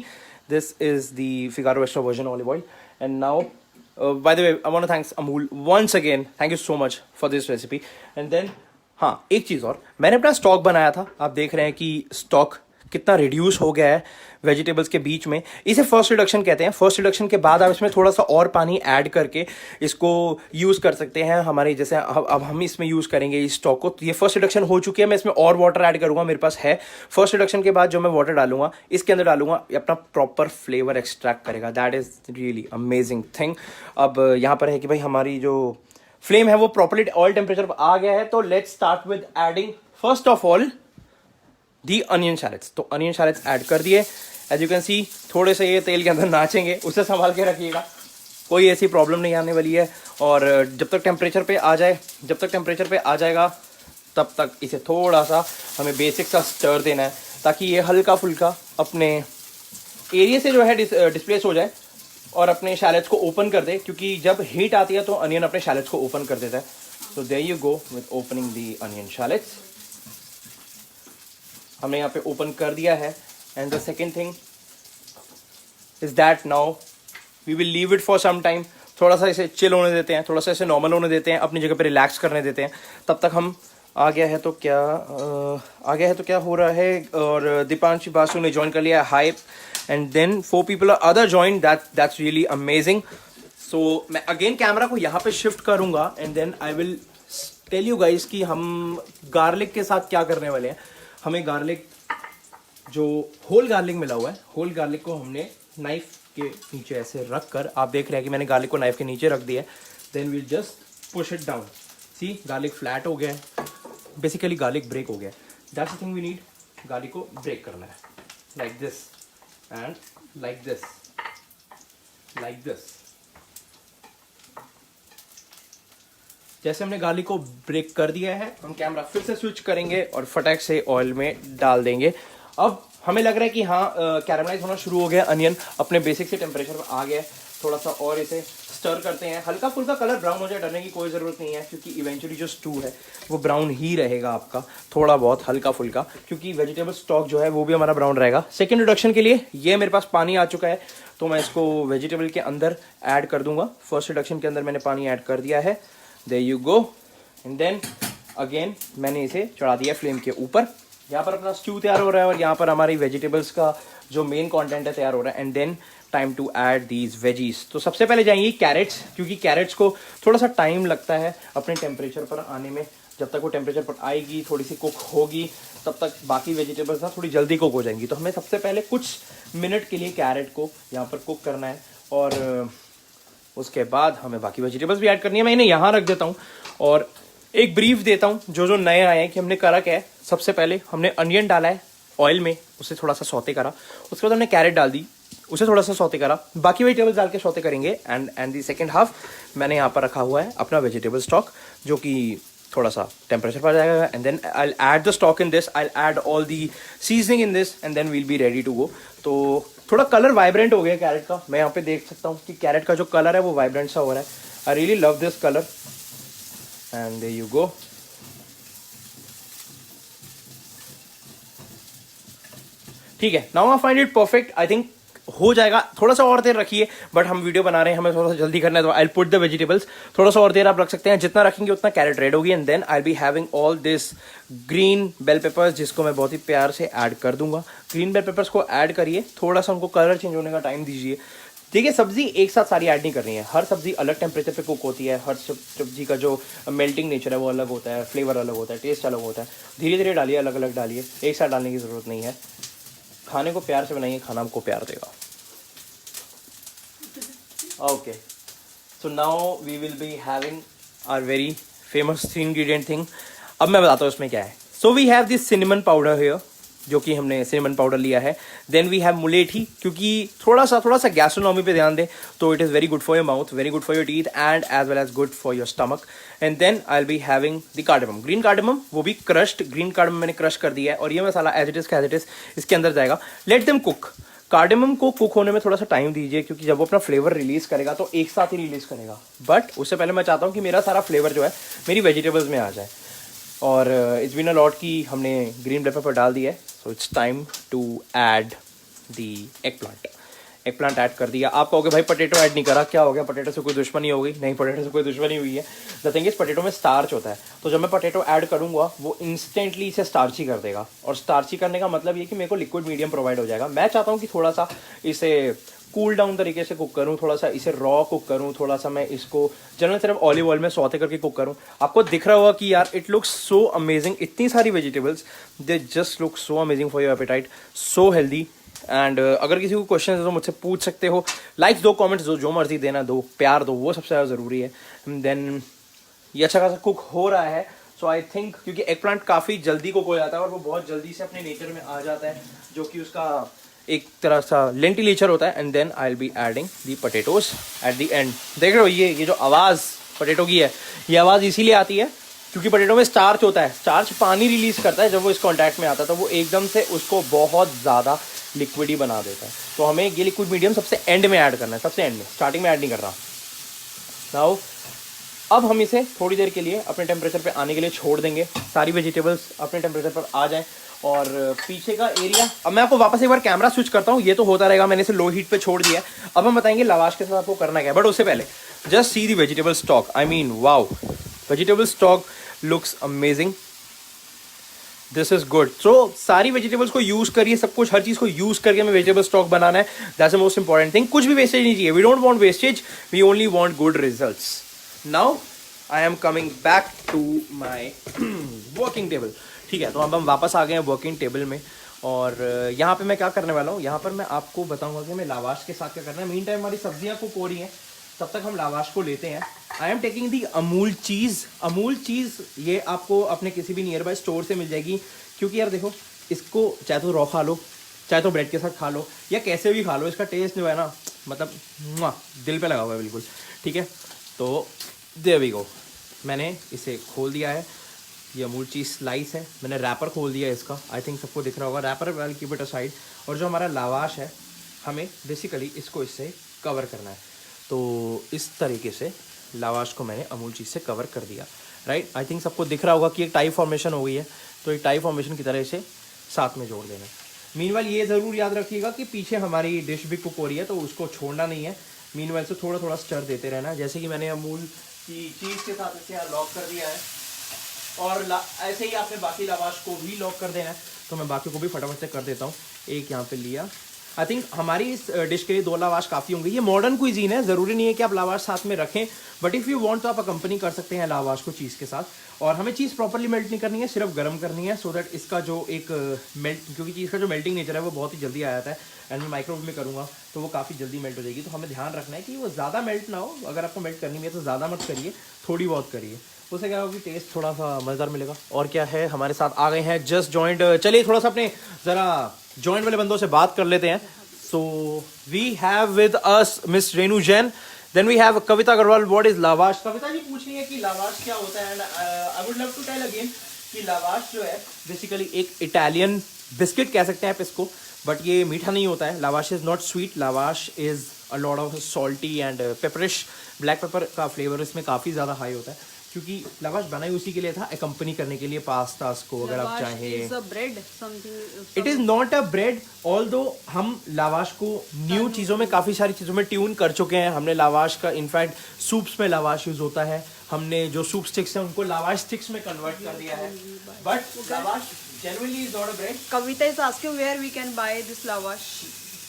this is the Figaro extra virgin olive oil. And now by the way I want to thanks Amul once again, thank you so much for this recipe. And then हाँ, एक चीज और, मैंने अपना stock बनाया था। आप देख रहे हैं कि स्टॉक कितना रिड्यूस हो गया है वेजिटेबल्स के बीच में। इसे फर्स्ट रिडक्शन कहते हैं। फर्स्ट रिडक्शन के बाद आप इसमें थोड़ा सा और पानी ऐड करके इसको यूज कर सकते हैं। हमारे जैसे अब हम इसमें यूज करेंगे इस स्टॉक को। तो ये फर्स्ट रिडक्शन हो चुकी है, मैं इसमें और वाटर ऐड करूंगा, मेरे पास है। फर्स्ट रिडक्शन के बाद जो मैं वाटर डालूंगा इसके अंदर डालूंगा, ये अपना प्रॉपर फ्लेवर एक्सट्रैक्ट करेगा। That is really amazing thing. अब यहाँ पर है कि भाई हमारी जो फ्लेम है वो प्रॉपर्ली ऑयल टेम्परेचर पर आ गया है। तो let's start with adding first of all the onion shallots. तो अनियन शैलेट्स ऐड कर दिए। एज यू कैन सी थोड़े से ये तेल के अंदर नाचेंगे, उसे संभाल के रखिएगा, कोई ऐसी प्रॉब्लम नहीं आने वाली है। और जब तक टेम्परेचर पे आ जाएगा तब तक इसे थोड़ा सा हमें बेसिक सा स्टर देना है, ताकि ये हल्का फुल्का अपने एरिया से जो है डिस्प्लेस हो जाए और अपने शैलेट्स को ओपन कर दे, क्योंकि जब हीट आती है तो अनियन अपने शैलेट्स को ओपन कर देता है। So there you go with opening the onion shallots. हमने यहाँ पे ओपन कर दिया है। And the second thing is that now we will leave it for some time. थोड़ा सा इसे चिल होने देते हैं, थोड़ा सा इसे नॉर्मल होने देते हैं, अपनी जगह पे रिलैक्स करने देते हैं। तब तक हम आ गया है तो क्या हो रहा है। और दीपांशी बासु ने ज्वाइन कर लिया hype, and then 4 people other join. That's really amazing. So मैं अगेन कैमरा को यहाँ पे शिफ्ट करूंगा, and then I will tell you guys कि हम गार्लिक के साथ क्या करने वाले हैं। हमें गार्लिक, जो होल गार्लिक मिला हुआ है, होल गार्लिक को हमने नाइफ के नीचे ऐसे रख कर, आप देख रहे हैं कि मैंने गार्लिक को नाइफ के नीचे रख दिया है। Then we'll just push it down. See, garlic flat हो गया है, बेसिकली गार्लिक ब्रेक हो गया है। That's the thing we need, garlic को ब्रेक करना है, like this and like this, like this. जैसे हमने गार्लिक को ब्रेक कर दिया है, हम कैमरा फिर से स्विच करेंगे और फटाक से ऑयल में डाल देंगे। अब हमें लग रहा है कि हाँ कैरामलाइज होना शुरू हो गया, अनियन अपने बेसिक से टेम्परेचर पर आ गया है। थोड़ा सा और इसे स्टर करते हैं, हल्का फुल्का कलर ब्राउन हो जाए, डरने की कोई ज़रूरत नहीं है, क्योंकि इवेंचुअली जो स्टू है वो ब्राउन ही रहेगा आपका, थोड़ा बहुत हल्का फुल्का, क्योंकि वेजिटेबल स्टॉक जो है वो भी हमारा ब्राउन रहेगा। सेकेंड रिडक्शन के लिए ये मेरे पास पानी आ चुका है, तो मैं इसको वेजिटेबल के अंदर ऐड कर दूंगा। फर्स्ट रिडक्शन के अंदर मैंने पानी ऐड कर दिया है। There you go. And then again मैंने इसे चढ़ा दिया फ्लेम के ऊपर। यहाँ पर अपना स्ट्यू तैयार हो रहा है और यहाँ पर हमारी वेजिटेबल्स का जो मेन कंटेंट है तैयार हो रहा है। And then time to add these veggies. तो सबसे पहले जाएंगी कैरेट्स, क्योंकि कैरेट्स को थोड़ा सा टाइम लगता है अपने टेम्परेचर पर आने में। जब तक वो टेम्परेचर पर आएगी, थोड़ी सी कुक होगी, तब तक बाकी वेजिटेबल्स ना थोड़ी जल्दी कुक हो जाएंगी। तो हमें सबसे पहले कुछ मिनट के लिए कैरेट को यहाँ पर कुक करना है, और उसके बाद हमें बाकी वेजिटेबल्स भी ऐड करनी है। मैं इन्हें यहाँ रख देता हूँ और एक ब्रीफ देता हूँ जो जो नए आए हैं कि हमने करा क्या है। सबसे पहले हमने अनियन डाला है ऑयल में, उसे थोड़ा सा सौते करा। उसके बाद हमने कैरेट डाल दी, उसे थोड़ा सा सौते करा। बाकी वेजिटेबल्स डाल के सौते करेंगे। एंड दी सेकेंड हाफ मैंने यहाँ पर रखा हुआ है अपना वेजिटेबल स्टॉक, जो कि थोड़ा सा टेम्परेचर पर जाएगा। And then I will add the stock in this, I will add all the seasoning in this, and then we'll be ready to go. तो थोड़ा कलर वाइब्रेंट हो गया कैरेट का। मैं यहाँ पे देख सकता हूँ कि कैरेट का जो कलर है वो वाइब्रेंट सा हो रहा है। I really love this colour. And there you go. ठीक है, now I find it perfect. I think हो जाएगा। थोड़ा सा और देर रखिए, बट हम वीडियो बना रहे हैं, हमें थोड़ा सा जल्दी करना है, तो आई पुट द वेजिटेबल्स। थोड़ा सा और देर आप रख सकते हैं, जितना रखेंगे उतना कैरेट रेड होगी। And then I be having all this green bell peppers, जिसको मैं बहुत ही प्यार से ऐड कर दूंगा। ग्रीन बेल पेपर्स को ऐड करिए, थोड़ा सा उनको कलर चेंज होने का टाइम दीजिए। देखिए, सब्जी एक साथ सारी ऐड नहीं करनी है। हर सब्जी अलग टेम्परेचर पे कुक होती है। हर सब्जी का जो मेल्टिंग नेचर है वो अलग होता है, फ्लेवर अलग होता है, टेस्ट अलग होता है। धीरे धीरे डालिए, अलग अलग डालिए, एक साथ डालने की जरूरत नहीं है। खाने को प्यार से बनाइए, खाना आपको प्यार देगा। Okay, so now we will be having our very famous 3 ingredient thing. अब मैं बताता हूँ इसमें क्या है। So we have this cinnamon powder here, जो कि हमने सिनेमन पाउडर लिया है। देन वी हैव मुलेठी, क्योंकि थोड़ा सा गैस्ट्रोनॉमी पे ध्यान दें, तो it is very good for your mouth, very good for your teeth, and as well as good for your stomach. And then I will be having the cardamom, green cardamom, वो भी crushed green cardamom मैंने crush कर दिया है। और ये मसाला as it is इसके अंदर जाएगा। Let them cook. कार्डेमम को कुक होने में थोड़ा सा टाइम दीजिए, क्योंकि जब वो अपना फ्लेवर रिलीज करेगा तो एक साथ ही रिलीज करेगा। बट उससे पहले मैं चाहता हूँ कि मेरा सारा फ्लेवर जो है मेरी वेजिटेबल्स में आ जाए। और इट्स बीन अ लॉट कि हमने ग्रीन बेल पेपर डाल दिया है। So it's time to add the eggplant. Eggplant add कर दिया। आप कहोगे भाई पटेटो ऐड नहीं करा, क्या हो गया, पटेटो से कोई दुश्मनी हो गई? नहीं, पटेटो से कोई दुश्मनी हुई है। द थिंग इज, पटेटो में स्टार्च होता है, तो जब मैं पटेटो ऐड करूंगा वो इंस्टेंटली इसे स्टार्ची कर देगा। और स्टार्ची करने का मतलब ये कि मेरे को लिक्विड मीडियम प्रोवाइड हो जाएगा। मैं चाहता हूँ कि थोड़ा सा इसे कूल डाउन तरीके से कुक करूँ, थोड़ा सा इसे रॉ कुक करूँ, थोड़ा सा मैं इसको जनरल सिर्फ ऑलिव ऑयल में सौते करके कुक करूँ। आपको दिख रहा होगा कि यार इट लुक्स सो अमेजिंग। इतनी सारी vegetables, they just look so amazing for your apatite, so healthy. And अगर किसी को क्वेश्चन है तो मुझसे पूछ सकते हो। लाइक्स दो, कमेंट्स दो, जो मर्जी देना दो, प्यार दो, वो सबसे ज़्यादा ज़रूरी है। देन ये अच्छा खासा कुक हो रहा है। सो आई थिंक, क्योंकि एग प्लांट काफ़ी जल्दी कुक हो जाता है और वो बहुत जल्दी से अपने नेचर में आ जाता है, जो कि उसका एक तरह सा लेंटी नेचर होता है। And then I will be adding the potatoes at the end. देख रहे हो ये जो आवाज़ पटेटो की है, ये आवाज़ इसीलिए आती है क्योंकि पटेटो में स्टार्च होता है। स्टार्च पानी रिलीज करता है, जब वो इस कॉन्टैक्ट में आता है तो वो एकदम से उसको बहुत ज़्यादा लिक्विड ही बना देता है। तो हमें ये लिक्विड मीडियम सबसे एंड में ऐड करना है, सबसे एंड में, स्टार्टिंग में ऐड नहीं कर रहा। नाउ अब हम इसे थोड़ी देर के लिए अपने टेम्परेचर पे आने के लिए छोड़ देंगे। सारी वेजिटेबल्स अपने टेम्परेचर पर आ जाएं। और पीछे का एरिया, अब मैं आपको वापस एक बार कैमरा स्विच करता हूँ। ये तो होता रहेगा, मैंने इसे लो हीट पे छोड़ दिया है। अब हम बताएंगे लवाश के साथ आपको करना क्या है। बट उससे पहले just see the vegetable stock. I mean wow, vegetable stock looks amazing. This is good. So सारी वेजिटेबल्स को यूज करिए, सब कुछ, हर चीज को यूज करके हमें वेजिटेबल स्टॉक बनाना है। That's the most important thing. कुछ भी वेस्टेज नहीं चाहिए। We don't want wastage, we only want good results. Now I am coming back to my working table. ठीक है, तो अब हम वापस आ गए हैं वर्किंग टेबल में। और यहाँ पे मैं क्या करने वाला हूँ, यहाँ पर मैं आपको बताऊंगा कि हमें लावाश के साथ क्या करना है। मीन टाइम हमारी सब्जियाँ कुक हो रही हैं, तब तक हम लावाश को लेते हैं। I am taking the Amul cheese. Amul cheese ये आपको अपने किसी भी नियर बाय स्टोर से मिल जाएगी। क्योंकि यार देखो, इसको चाहे तो रॉ खा लो, चाहे तो ब्रेड के साथ खा लो, या कैसे भी खा लो, इसका टेस्ट जो है ना, मतलब दिल पे लगा हुआ है बिल्कुल। ठीक है, तो देयर वी गो। मैंने इसे खोल दिया है। ये अमूल चीज़ स्लाइस है। मैंने रैपर खोल दिया है इसका। आई थिंक सबको दिख रहा होगा wrapper. Well keep it aside. और जो हमारा लावाश है, हमें बेसिकली इसको इससे कवर करना है। तो इस तरीके से लावाश को मैंने अमूल चीज़ से कवर कर दिया। राइट, आई थिंक सबको दिख रहा होगा कि एक टाई फॉर्मेशन हो गई है। तो एक टाई फॉर्मेशन की तरह इसे साथ में जोड़ देना है। मीनवाइल ये ज़रूर याद रखिएगा कि पीछे हमारी डिश भी कुक हो रही है, तो उसको छोड़ना नहीं है। मीनवाइल से थोड़ा थोड़ा स्टर देते रहना है। जैसे कि मैंने अमूल की चीज़ के साथ इसे यहाँ लॉक कर दिया है, और ऐसे ही आपने बाकी लावाश को भी लॉक कर देना है। तो मैं बाकी को भी फटाफट से कर देता हूँ। एक यहाँ पे लिया आई थिंक हमारी इस डिश के लिए 2 लावाश काफ़ी होंगे। ये मॉडर्न क्विजीन है, ज़रूरी नहीं है कि आप लावाश साथ में रखें, बट इफ़ यू वांट तो आप अकम्पनी कर सकते हैं लावाश को चीज़ के साथ। और हमें चीज़ प्रॉपरली मेल्ट नहीं करनी है, सिर्फ गर्म करनी है, सो दैट इसका जो एक मेल्ट, क्योंकि चीज़ का जो मेल्टिंग नेचर है वो बहुत ही जल्दी आ जाता है, एंड मैं माइक्रोवेव में करूँगा तो वो काफ़ी जल्दी मेल्ट हो जाएगी। तो हमें ध्यान रखना है कि वो ज़्यादा मेल्ट ना हो। अगर आपको मेल्ट करनी है तो ज़्यादा मत करिए, थोड़ी बहुत करिए, उससे क्या होगा कि टेस्ट थोड़ा सा मज़ेदार मिलेगा। और क्या है, हमारे साथ आ गए हैं जस्ट जॉइंट। चलिए थोड़ा सा अपने ज़रा जॉइंट वाले बंदों से बात कर लेते हैं। So we have with us miss Renu Jain, then we have Kavita Agrawal. What is lavash? Kavita ji पूछ रही है कि लावाश क्या होता है, and I would love to tell again कि लावाश जो है बेसिकली एक इटालियन बिस्किट कह सकते हैं आप इसको, बट ये मीठा नहीं होता है। Lavash is not sweet, lavash is a lot of salty and pepperish. Black pepper का फ्लेवर इसमें काफ़ी ज़्यादा हाई होता है, क्योंकि लावाश बनाई उसी के लिए था, अकम्पनी करने के लिए पास्तास को। अगर आप चाहें, it is not a bread, although हम लावाश को न्यू चीज़ों में, काफ़ी सारी चीज़ों में ट्यून कर चुके हैं। हमने लावाश का इनफैक्ट सूप्स में लावाश यूज़ होता है, हमने जो सूप स्टिक्स हैं उनको लावाश स्टिक्स में कन्वर्ट कर दिया है, but lavash genuinely is not a bread. Kavita is asking where we can buy this lavash.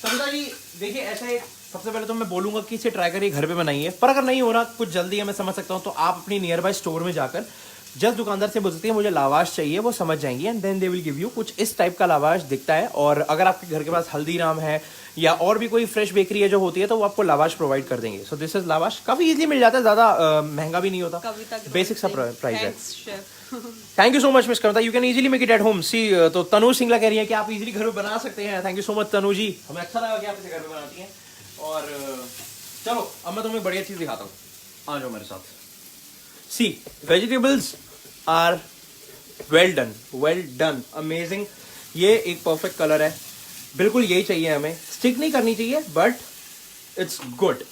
Kavita ji देखिए, ऐसा है, सबसे पहले तो मैं बोलूंगा कि इसे ट्राई करिए, घर पे बनाइए, पर अगर नहीं हो रहा, कुछ जल्दी है, मैं समझ सकता हूँ, तो आप अपनी नियर बाय स्टोर में जाकर जस्ट दुकानदार से बोल सकते हैं मुझे लावाश चाहिए, वो समझ जाएंगी, and then they will give you. कुछ इस टाइप का लावाश दिखता है, और अगर आपके घर के पास हल्दीराम है या और भी कोई फ्रेश बेकरी है जो होती है, तो वो आपको लावाश प्रोवाइड कर देंगे। सो दिस इज लावाश, काफी इजीली मिल जाता है, ज्यादा महंगा भी नहीं होता, बेसिक सा प्राइस है। Thank you so much miss Kavita, you can easily make it at home. See, तो तनु सिंगला कह रही है कि आप इजीली घर में बना सकते हैं। थैंक यू सो मच तनु जी, हमें अच्छा लगा कि आप इसे घर में बनाती हैं। और चलो अब मैं तुम्हें बढ़िया चीज दिखाता हूँ, आ जाओ मेरे साथ। See, vegetables are well done, amazing. ये एक परफेक्ट कलर है, बिल्कुल यही चाहिए हमें, स्टिक नहीं करनी चाहिए, but it's good.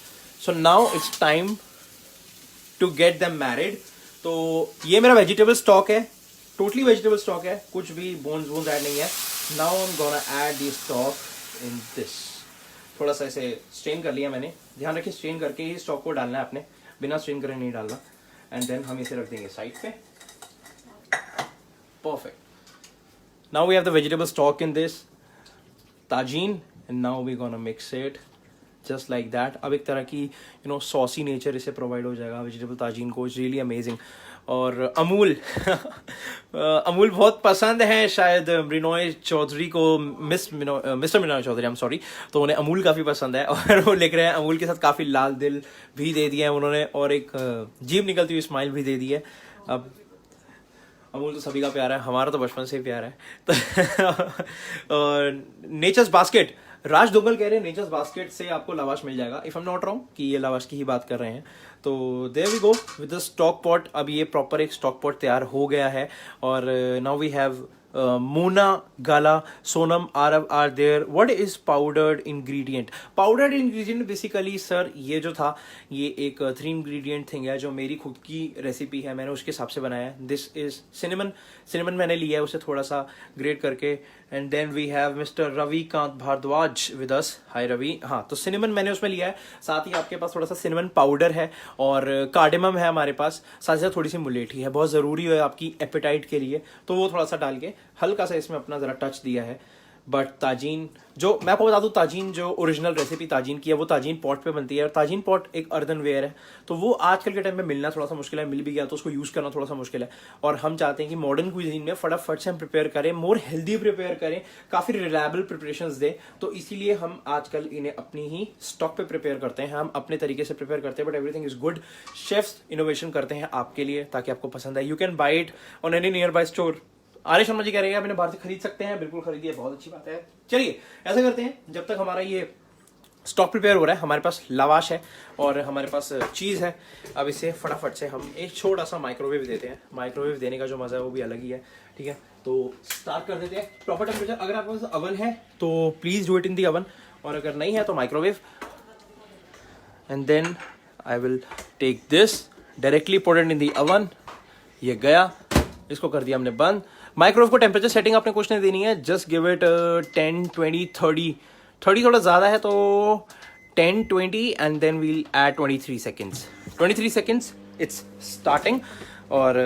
So now it's time to get them married. तो ये मेरा वेजिटेबल स्टॉक है, टोटली वेजिटेबल स्टॉक है, कुछ भी बोन्स ऐड नहीं है। Now I am gonna add the stock in this. थोड़ा सा इसे स्ट्रेन कर लिया मैंने, ध्यान रखिए स्ट्रेन करके ही स्टॉक को डालना है आपने, बिना स्ट्रेन करे नहीं डालना। एंड देन हम इसे रख देंगे साइड पे, perfect. Now we have the vegetable stock in this tagine, and now we gonna mix it just like that. अब एक तरह की सॉसी नेचर इसे प्रोवाइड हो जाएगा वेजिटेबल ताजीन को, इट्स रियली अमेजिंग। और अमूल अमूल बहुत पसंद है शायद मृणॉय चौधरी को, mister Mrinoy Chaudhary, I am sorry, तो उन्हें अमूल काफ़ी पसंद है, और वो लिख रहे हैं अमूल के साथ काफ़ी लाल दिल भी दे दिए हैं उन्होंने, और एक जीभ निकलती हुई स्माइल भी दे दी है। अब अमूल तो सभी का प्यार है, हमारा तो बचपन से ही प्यार है। तो नेचर्स बास्केट, राज दोगल कह रहे हैं नेचर्स बास्केट से आपको लावाश मिल जाएगा, if I am not wrong कि ये लावाश की ही बात कर रहे हैं। तो there we go with the stock pot. अब ये प्रॉपर एक स्टॉक पॉट तैयार हो गया है, और now we have Mona, Gala, Sonam, Aarav are there. What is powdered ingredient? Powdered ingredient basically sir ये जो था, ये एक 3 इंग्रेडिएंट थिंग है जो मेरी खुद की रेसिपी है, मैंने उसके हिसाब से बनाया है। दिस इज सिनेमन मैंने लिया है, उसे थोड़ा सा ग्रेट करके। And then we have mister Ravikant Bhardwaj with us. Hi Ravi. हाँ, तो सिनेमन मैंने उसमें लिया है, साथ ही आपके पास थोड़ा सा सिनेमन पाउडर है, और कार्डेमम है हमारे पास, साथ ही साथ थोड़ी सी मुलेठी है, बहुत ज़रूरी है आपकी एपेटाइट के लिए, तो वो थोड़ा सा डाल के हल्का सा इसमें अपना ज़रा टच दिया है। बट ताजीन, जो मैं आपको बता दूं, ताजीन जो ओरिजिनल रेसिपी ताजीन की है वो ताजीन पॉट पे बनती है, और ताजीन पॉट एक अर्दनवेयर है, तो वो आजकल के टाइम में मिलना थोड़ा सा मुश्किल है, मिल भी गया तो उसको यूज़ करना थोड़ा सा मुश्किल है। और हम चाहते हैं कि मॉडर्न क्विजीन में फटाफट से हम प्रिपेयर करें, मोर हेल्दी प्रिपेयर करें, काफ़ी रिलायबल प्रिपरेशंस दें, तो इसीलिए हम आजकल इन्हें अपनी ही स्टॉक पे प्रिपेयर करते हैं, हम अपने तरीके से प्रिपेयर करते हैं, but everything is good. Chefs innovation करते हैं आपके लिए ताकि आपको पसंद आए। You can buy it on any nearby store. Arya Sharma ji कह रहे हैं मैंने बाहर से खरीद सकते हैं, बिल्कुल खरीदिए, बहुत अच्छी बात है। चलिए ऐसा करते हैं, जब तक हमारा ये स्टॉक प्रिपेयर हो रहा है, हमारे पास लवाश है और हमारे पास चीज़ है। अब इसे फटाफट से हम एक छोटा सा माइक्रोवेव देते हैं, माइक्रोवेव देने का जो मज़ा है वो भी अलग ही है, ठीक है। तो स्टार्ट कर देते हैं। प्रॉपर टेम्परेचर, अगर आपके पास अवन है तो please do it in the oven, और अगर नहीं है तो microwave. And then I will take this, directly put it in the oven. ये गया, इसको कर दिया हमने बंद। माइक्रोवेव को टेम्परेचर सेटिंग आपने कुछ नहीं देनी है, जस्ट गिव इट 10, 20, 30 थोड़ा ज़्यादा है तो 10, 20 and then we'll add 23 seconds. 23 seconds it's starting, और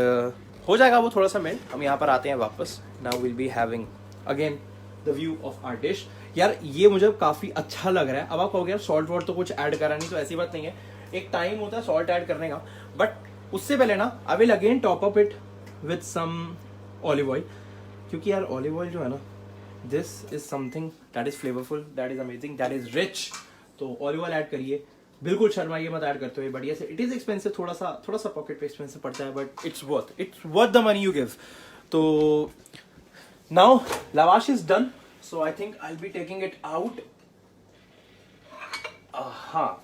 हो जाएगा वो थोड़ा सा मेल्ट। हम यहाँ पर आते हैं वापस। Now will be having again the view of our dish. यार ये मुझे काफ़ी अच्छा लग रहा है। अब आप कहोगे यार सॉल्ट वॉल्ट तो कुछ ऐड करा नहीं, तो ऐसी बात नहीं है, एक टाइम होता है सॉल्ट ऐड करने का। बट उससे पहले ना I will again top up it with some olive oil, क्योंकि यार ऑलिव ऑयल जो है ना, this is something that is flavourful, that is amazing, that is rich. तो ऑलिव ऑयल ऐड करिए, बिल्कुल शर्माइए मत ऐड करते हुए, बढ़िया से। इट इज एक्सपेंसिव, थोड़ा सा पॉकेट पे एक्सपेंसिव पड़ता है, but it's worth the money you give. तो now lavash is done, so I think I be taking it out. हाँ,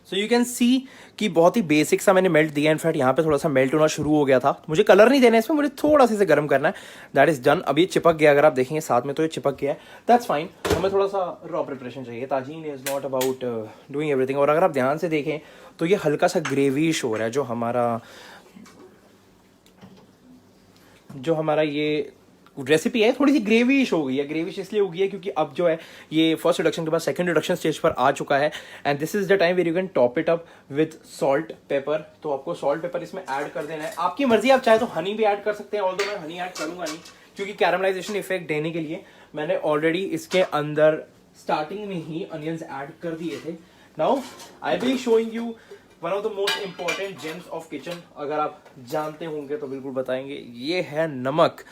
सो यू कैन सी कि बहुत ही बेसिक सा मैंने मेल्ट दिया। इनफैक्ट यहाँ पे थोड़ा सा मेल्ट होना शुरू हो गया था। मुझे कलर नहीं देना है इसमें, मुझे थोड़ा सा इसे गर्म करना है। That is done. अब ये चिपक गया, अगर आप देखेंगे साथ में तो ये चिपक गया है, दैट्स फाइन। हमें थोड़ा सा रॉ प्रिपरेशन चाहिए। Tagine is not about doing everything. और अगर आप ध्यान से देखें तो ये हल्का सा ग्रेविश हो रहा है, जो हमारा ये रेसिपी है, थोड़ी सी ग्रेविश हो गई है। ग्रेविश इसलिए हो गई है क्योंकि अब जो है ये फर्स्ट रिडक्शन के बाद सेकंड रिडक्शन स्टेज पर आ चुका है। And this is the time where you can top it up with salt pepper. तो आपको सॉल्ट पेपर इसमें ऐड कर देना है, आपकी मर्जी। आप चाहे तो हनी भी ऐड कर सकते हैं, ऑल्दो मैं हनी ऐड करूंगा नहीं, क्योंकि कैरमलाइजेशन इफेक्ट देने के लिए मैंने ऑलरेडी इसके अंदर स्टार्टिंग में ही अनियंस ऐड कर दिए थे। Now I will showing you one of the most important James of kitchen. अगर आप जानते होंगे तो बिल्कुल बताएंगे। ये है नमक।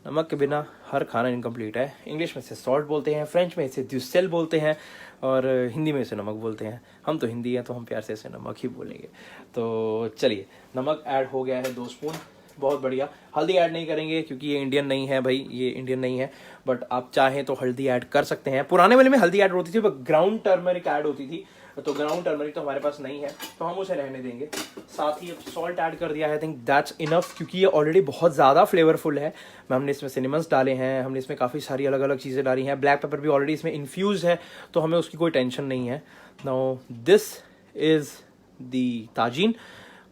नमक के बिना हर खाना इनकम्प्लीट है। इंग्लिश में इसे सॉल्ट बोलते हैं, फ्रेंच में इसे ड्यूसेल बोलते हैं, और हिंदी में इसे नमक बोलते हैं। हम तो हिंदी हैं तो हम प्यार से इसे नमक ही बोलेंगे। तो चलिए, नमक ऐड हो गया है 2 स्पून, बहुत बढ़िया। हल्दी ऐड नहीं करेंगे क्योंकि ये इंडियन नहीं है भाई, ये इंडियन नहीं है। बट आप चाहें तो हल्दी ऐड कर सकते हैं। पुराने वाले में हल्दी ऐड होती थी, ग्राउंड टर्मरिक ऐड होती थी, तो ग्राउंड टर्मरिक तो हमारे पास नहीं है, तो हम उसे रहने देंगे। साथ ही सॉल्ट ऐड कर दिया है, आई थिंक दैट्स इनफ, क्योंकि ये ऑलरेडी बहुत ज़्यादा फ्लेवरफुल है। हमने इसमें सिनेमन्स डाले हैं, हमने इसमें काफ़ी सारी अलग अलग चीज़ें डाली हैं। ब्लैक पेपर भी ऑलरेडी इसमें इन्फ्यूज है, तो हमें उसकी कोई टेंशन नहीं है। Now this is the ताजीन।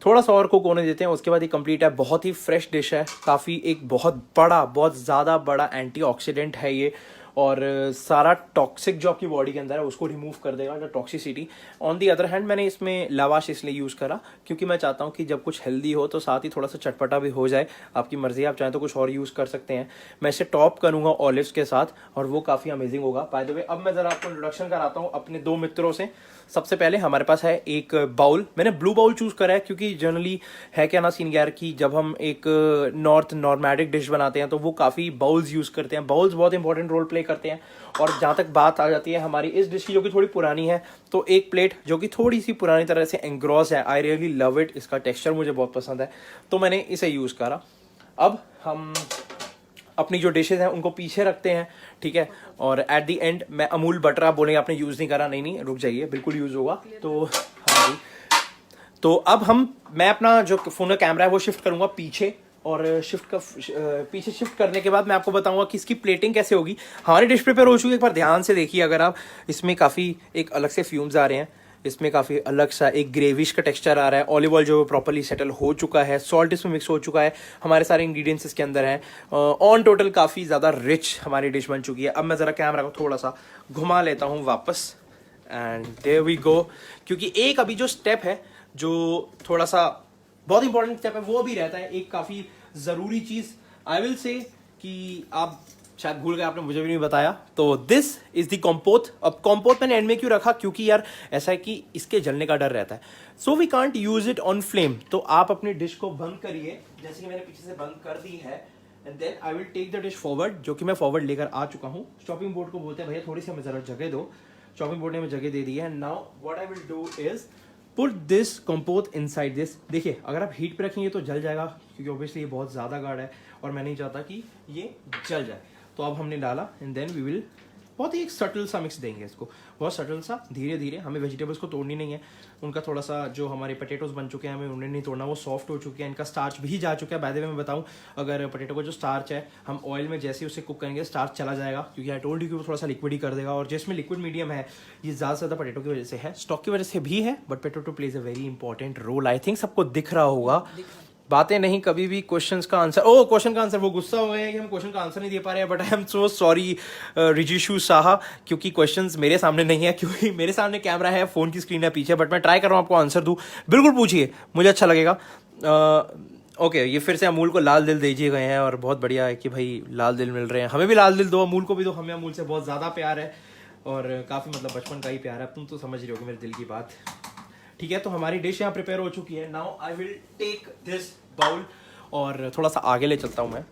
थोड़ा सा और कुक होने देते हैं, उसके बाद ये कंप्लीट है। बहुत ही फ्रेश डिश है, काफ़ी एक बहुत ज़्यादा बड़ा एंटीऑक्सीडेंट है ये, और सारा टॉक्सिक जो आपकी बॉडी के अंदर है उसको रिमूव कर देगा, जो toxicity. On the other hand मैंने इसमें लावाश इसलिए यूज़ करा क्योंकि मैं चाहता हूँ कि जब कुछ हेल्दी हो तो साथ ही थोड़ा सा चटपटा भी हो जाए। आपकी मर्जी, आप चाहें तो कुछ और यूज़ कर सकते हैं। मैं इसे टॉप करूँगा ऑलिव्स के साथ, और वो काफ़ी अमेजिंग होगा। बाय द वे, अब मैं ज़रा आपको इंट्रोडक्शन कराता हूँ अपने 2 मित्रों से। सबसे पहले हमारे पास है एक बाउल। मैंने ब्लू बाउल चूज़ करा है क्योंकि जनरली है क्या ना सीन यार, कि जब हम एक नॉर्मैटिक डिश बनाते हैं तो वो काफ़ी बाउल्स यूज़ करते हैं। बाउल्स बहुत इंपॉर्टेंट रोल प्ले करते हैं। और जहाँ तक बात आ जाती है हमारी इस डिश की, जो कि थोड़ी पुरानी है, तो एक प्लेट जो कि थोड़ी सी पुरानी तरह से एंग्रॉस है। आई रियली लव इट, इसका टेक्सचर मुझे बहुत पसंद है, तो मैंने इसे यूज़ करा। अब हम अपनी जो डिशेज हैं उनको पीछे रखते हैं, ठीक है। और एट द एंड मैं अमूल बटर, आप बोलेंगे आपने यूज़ नहीं करा, नहीं रुक जाइए, बिल्कुल यूज़ होगा। तो हाँ जी, तो अब मैं अपना जो फ़ोन का कैमरा है वो शिफ्ट करूँगा पीछे, और पीछे शिफ्ट करने के बाद मैं आपको बताऊंगा कि इसकी प्लेटिंग कैसे होगी। हमारी डिश प्रिपेयर हो चुकी है, एक बार ध्यान से देखिए। अगर आप, इसमें काफ़ी एक अलग से फ्यूम्स आ रहे हैं, इसमें काफ़ी अलग सा एक ग्रेविश का टेक्सचर आ रहा है। ऑलिव ऑयल जो प्रॉपर्ली सेटल हो चुका है, सॉल्ट इसमें मिक्स हो चुका है, हमारे सारे इंग्रेडिएंट्स इसके अंदर हैं। ऑन टोटल काफ़ी ज़्यादा रिच हमारी डिश बन चुकी है। अब मैं ज़रा कैमरा को थोड़ा सा घुमा लेता हूँ वापस, एंड देयर वी गो। क्योंकि एक अभी जो स्टेप है, जो थोड़ा सा बहुत इंपॉर्टेंट स्टेप है, वो भी रहता है एक काफ़ी ज़रूरी चीज़। आई विल से कि आप शायद भूल गए, आपने मुझे भी नहीं बताया। तो दिस इज द कॉम्पोथ। अब कॉम्पोथ मैंने एंड में क्यों रखा, क्योंकि यार ऐसा है कि इसके जलने का डर रहता है, so we can't use it on flame. तो आप अपनी डिश को बंद करिए, जैसे कि मैंने पीछे से बंद कर दी है, and then I will take the dish forward, जो कि मैं फॉरवर्ड लेकर आ चुका हूँ। चॉपिंग बोर्ड को बोलते हैं भैया थोड़ी सी हमें जरा जगह दो। चॉपिंग बोर्ड ने हमें जगह दे दी है। Now what I will do is put this compote inside this. देखिए, अगर आप हीट पे रखेंगे तो जल जाएगा, क्योंकि ऑब्वियसली ये बहुत ज़्यादा गाढ़ा है और मैं नहीं चाहता कि ये जल जाए। तो अब हमने डाला, एंड देन वी विल बहुत ही एक सटल सा मिक्स देंगे इसको, बहुत सटल सा, धीरे धीरे। हमें वेजिटेबल्स को तोड़नी नहीं है, उनका थोड़ा सा जो हमारे पोटैटोज बन चुके हैं हमें उन्हें नहीं तोड़ना, वो सॉफ्ट हो चुके हैं, इनका स्टार्च भी जा चुका है। बाय द वे मैं बताऊं, अगर पोटैटो का जो स्टार्च है हम ऑयल में जैसे ही उसे कुक करेंगे स्टार्च चला जाएगा, क्योंकि आई टोल्ड यू कि वो थोड़ा सा लिक्विड ही कर देगा। और जिसमें लिक्विड मीडियम है ये ज़्यादा से ज़्यादा पोटैटो की वजह से है, स्टॉक की वजह से भी है, but potato plays a very important role. I think सबको दिख रहा होगा। बातें नहीं कभी भी क्वेश्चंस का आंसर, क्वेश्चन का आंसर, वो गुस्सा हो गए हैं कि हम क्वेश्चन का आंसर नहीं दे पा रहे हैं। But I am so sorry Rijishu Saha, क्योंकि क्वेश्चंस मेरे सामने नहीं है, क्योंकि मेरे सामने कैमरा है, फोन की स्क्रीन है पीछे। बट मैं ट्राई कर रहा हूँ आपको आंसर दूँ, बिल्कुल पूछिए, मुझे अच्छा लगेगा। ओके, ये फिर से अमूल को लाल दिल दीजिए गए हैं, और बहुत बढ़िया है कि भाई लाल दिल मिल रहे हैं। हमें भी लाल दिल दो, अमूल को भी दो, हमें अमूल से बहुत ज़्यादा प्यार है। और काफ़ी मतलब बचपन का ही प्यार है, तुम तो समझ रहे हो मेरे दिल की बात। ठीक है, तो हमारी डिश यहाँ प्रिपेयर हो चुकी है। Now I will take this bowl और थोड़ा सा आगे ले चलता हूँ मैं,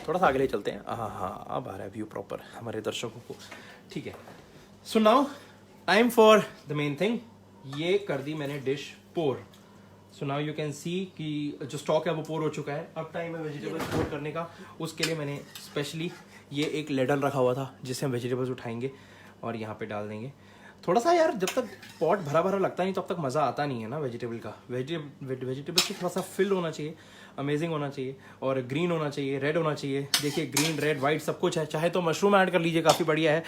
थोड़ा सा आगे ले चलते हैं। हाँ, अब आ रहा है व्यू प्रॉपर हमारे दर्शकों को। ठीक है, so now time for the main thing. ये कर दी मैंने dish pour. So now you can see कि जो स्टॉक है वो पोर हो चुका है। अब टाइम है वेजिटेबल्स पोर करने का। उसके लिए मैंने स्पेशली ये एक लेडल रखा हुआ था जिससे हम वेजिटेबल्स उठाएंगे और यहाँ पे डाल देंगे। थोड़ा सा यार, जब तक पॉट भरा भरा लगता नहीं तब तक मज़ा आता नहीं है ना वेजिटेबल का। वेजिटेबल से थोड़ा सा फिल होना चाहिए, अमेजिंग होना चाहिए, और ग्रीन होना चाहिए, रेड होना चाहिए। देखिए ग्रीन, रेड, वाइट सब कुछ है। चाहे तो मशरूम ऐड कर लीजिए, काफ़ी बढ़िया है।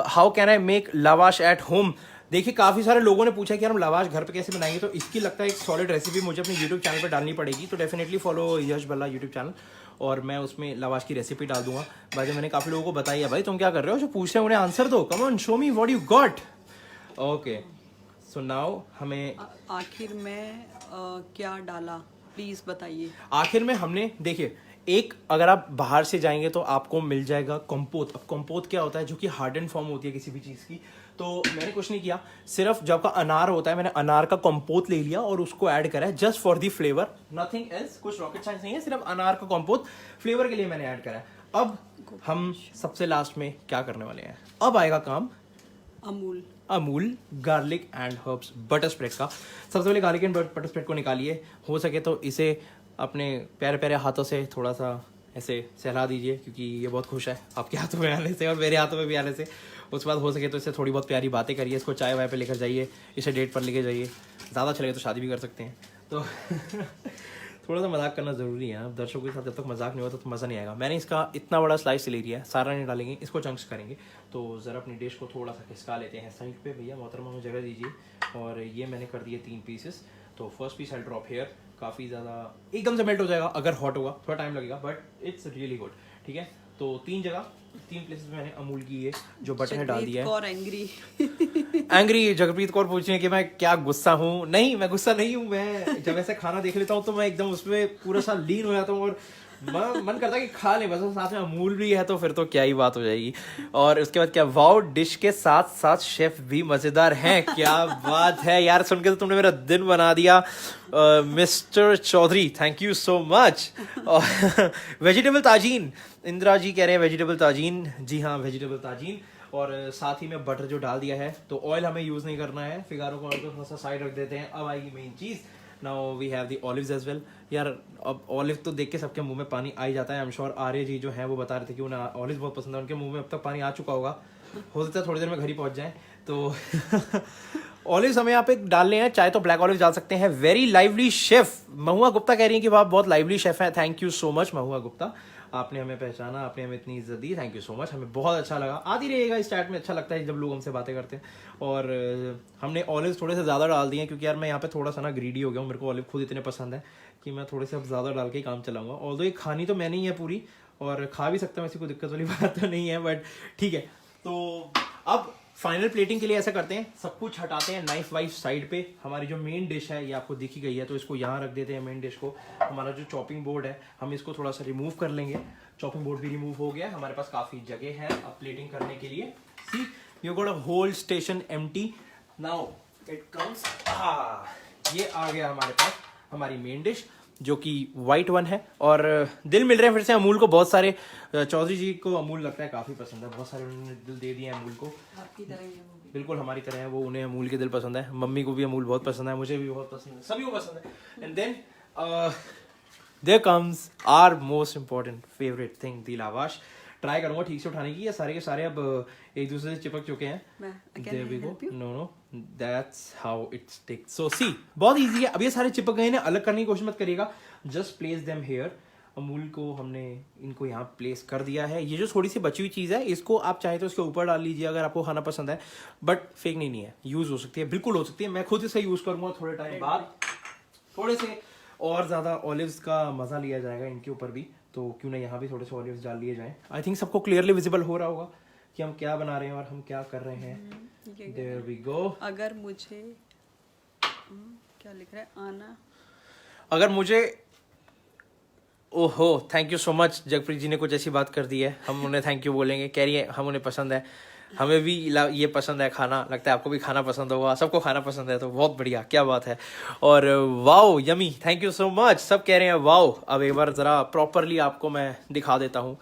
How can I make lavash at home. देखिए काफ़ी सारे लोगों ने पूछा कि यार हम लावाश घर पे कैसे बनाएंगे, तो इसकी लगता है एक सॉलिड रेसिपी मुझे अपने यूट्यूब चैनल पर डालनी पड़ेगी। तो डेफिनेटली फॉलो यश भल्ला यूट्यूब चैनल, और मैं उसमें लावाश की रेसिपी डाल दूंगा। भाई मैंने काफ़ी लोगों को बताई है, भाई तुम क्या कर रहे हो, जो पूछ रहे हैं उन्हें आंसर दो, come on show me what you got. Okay, so now हमें आखिर में क्या डाला प्लीज बताइए। आखिर में हमने, देखिए एक, अगर आप बाहर से जाएंगे तो आपको मिल जाएगा कंपोत। अब कंपोत क्या होता है, जो कि हार्डन फॉर्म होती है किसी भी चीज़ की। तो मैंने कुछ नहीं किया, सिर्फ जब का अनार होता है मैंने अनार का कंपोत ले लिया और उसको ऐड करा है just for the flavour, nothing else. कुछ रॉकेट साइंस नहीं है, सिर्फ अनार का कंपोत फ्लेवर के लिए मैंने ऐड करा है। अब हम सबसे लास्ट में क्या करने वाले हैं, अब आएगा काम Amul garlic and herbs butter spread का। सबसे पहले गार्लिक एंड बटर स्प्रेड को निकालिए, हो सके तो इसे अपने प्यारे प्यारे हाथों से थोड़ा सा ऐसे सहला दीजिए, क्योंकि ये बहुत खुश है आपके हाथों में आने से और मेरे हाथों में भी आने से। उसके बाद हो सके तो इससे थोड़ी बहुत प्यारी बातें करिए, इसको चाय वाय पे लेकर जाइए, इसे डेट पर लेके जाइए, ज़्यादा चलेगा तो शादी भी कर सकते हैं। तो थोड़ा सा मजाक करना ज़रूरी है। अब दर्शकों के साथ जब तक मजाक नहीं होता तो मज़ा नहीं आएगा। मैंने इसका इतना बड़ा स्लाइस ले लिया है, सारा नहीं डालेंगे, इसको चंक्स करेंगे। तो ज़रा अपनी डिश को थोड़ा सा खिसका लेते हैं साइड पे। भैया मोहतरमा में जगह दीजिए। और ये मैंने कर दिए 3 पीसेस। तो फर्स्ट पीस आई ड्रॉप हेयर, काफ़ी ज़्यादा एकदम से मेल्ट हो जाएगा, अगर हॉट होगा थोड़ा टाइम लगेगा, बट इट्स रियली गुड। ठीक है, तो 3 प्लेसेस में मैंने अमूल की ये जो बटर है डाल दिया है। एंग्री जगप्रीत कौर पूछ रही है कि मैं क्या गुस्सा हूँ। नहीं, मैं गुस्सा नहीं हूँ। मैं जब ऐसे खाना देख लेता हूँ तो मैं एकदम उसमें पूरा सा लीन हो जाता हूँ और मन करता है कि खा ले बस। साथ में अमूल भी है तो फिर तो क्या ही बात हो जाएगी। और उसके बाद क्या, वाओ डिश के साथ साथ शेफ भी मजेदार हैं। क्या बात है यार, सुन के तो तुमने मेरा दिन बना दिया mister Chaudhary, thank you so much. Vegetable tagine, Indira ji कह रहे हैं वेजिटेबल ताजीन। जी हाँ, वेजिटेबल ताजीन। और साथ ही में बटर जो डाल दिया है, तो ऑयल हमें यूज नहीं करना है, फिगारो को थोड़ा सा साइड रख देते हैं। अब आएगी मेन चीज, now we have the olives as well. यार अब ऑलिव तो देख के सबके मुंह में पानी आ ही जाता है। आई एम श्योर आर्य जी जो है वो बता रहे थे कि उन्हें ऑलिव बहुत पसंद है, उनके मुंह में अब तक पानी आ चुका होगा। हो सकता है थोड़ी देर में घर ही पहुंच जाए। तो ऑलिव्स हमें यहाँ पे डालने हैं, चाहे तो ब्लैक ऑलिव डाल सकते हैं। वेरी लाइवली शेफ महुआ गुप्ता कह रही है कि आप बहुत लाइवली शेफ हैं। Thank you so much Mahua Gupta, आपने हमें पहचाना, आपने हमें इतनी इज्जत दी, थैंक यू सो मच। हमें बहुत अच्छा लगा, आती रहेगा इस चैट में, अच्छा लगता है जब लोग हमसे बातें करते हैं। और हमने ऑलिव्स थोड़े से ज़्यादा डाल दिए हैं, क्योंकि यार मैं यहाँ पे थोड़ा सा ना ग्रीडी हो गया हूँ। मेरे को ऑलिव खुद इतने पसंद है कि मैं थोड़े से अब ज़्यादा डाल के ही काम चलाऊंगा। ऑल्दो ये खानी तो मैंने ही है पूरी, और खा भी सकता हूँ, ऐसी कोई दिक्कत वाली बात तो नहीं है, बट ठीक है। तो अब फाइनल प्लेटिंग के लिए ऐसा करते हैं, सब कुछ हटाते हैं नाइफ वाइफ साइड पे। हमारी जो मेन डिश है ये आपको दिखी गई है, तो इसको यहाँ रख देते हैं मेन डिश को। हमारा जो चॉपिंग बोर्ड है हम इसको थोड़ा सा रिमूव कर लेंगे। चॉपिंग बोर्ड भी रिमूव हो गया, हमारे पास काफी जगह है अब प्लेटिंग करने के लिए। See you got a whole station empty. Now it comes, ये आ गया हमारे पास हमारी मेन डिश, जो कि वाइट वन है। और दिल मिल रहे हैं फिर से अमूल को, बहुत सारे चौधरी जी को अमूल लगता है काफ़ी पसंद है, बहुत सारे उन्होंने दिल दे दिए अमूल को। आपकी तरह ही है, बिल्कुल हमारी तरह है वो, उन्हें अमूल के दिल पसंद है। मम्मी को भी अमूल बहुत पसंद है, मुझे भी बहुत पसंद है, सभी को पसंद है। And then there comes our most important favourite thing, the lavash. Try करूंगा ठीक से उठाने की, ये सारे के सारे अब एक दूसरे से चिपक चुके हैं। There we go. No, that's how it sticks. So see, बहुत इजी है। अब ये सारे चिपक गए ना, अलग करने की कोशिश मत करिएगा, just place them here. Amul को हमने इनको यहाँ प्लेस कर दिया है। ये जो थोड़ी सी बची हुई चीज़ है, इसको आप चाहे तो इसके ऊपर डाल लीजिए अगर आपको खाना पसंद है, बट फेंकनी नहीं है, यूज़ हो सकती है, बिल्कुल हो सकती है। मैं खुद इसे यूज़ करूँगा थोड़े टाइम बाद, थोड़े से और ज़्यादा ऑलिव्स का मज़ा लिया जाएगा इनके ऊपर भी, तो क्यों ना यहाँ भी थोड़े से ऑलिव्स डाल लिए जाएं। आई थिंक सबको क्लियरली विजिबल हो रहा होगा कि हम क्या बना रहे हैं और हम क्या कर रहे हैं। There we go. अगर मुझे क्या लिख रहा है, आना, अगर मुझे, ओहो thank you so much, Jagpreet ji ने कुछ ऐसी बात कर दी है, हम उन्हें थैंक यू बोलेंगे। कह रही है हम उन्हें पसंद है, हमें भी ये पसंद है खाना, लगता है आपको भी खाना पसंद होगा, सबको खाना पसंद है, तो बहुत बढ़िया, क्या बात है। और wow yummy, thank you so much, सब कह रहे हैं वाओ। अब एक बार ज़रा प्रॉपरली आपको मैं दिखा देता हूँ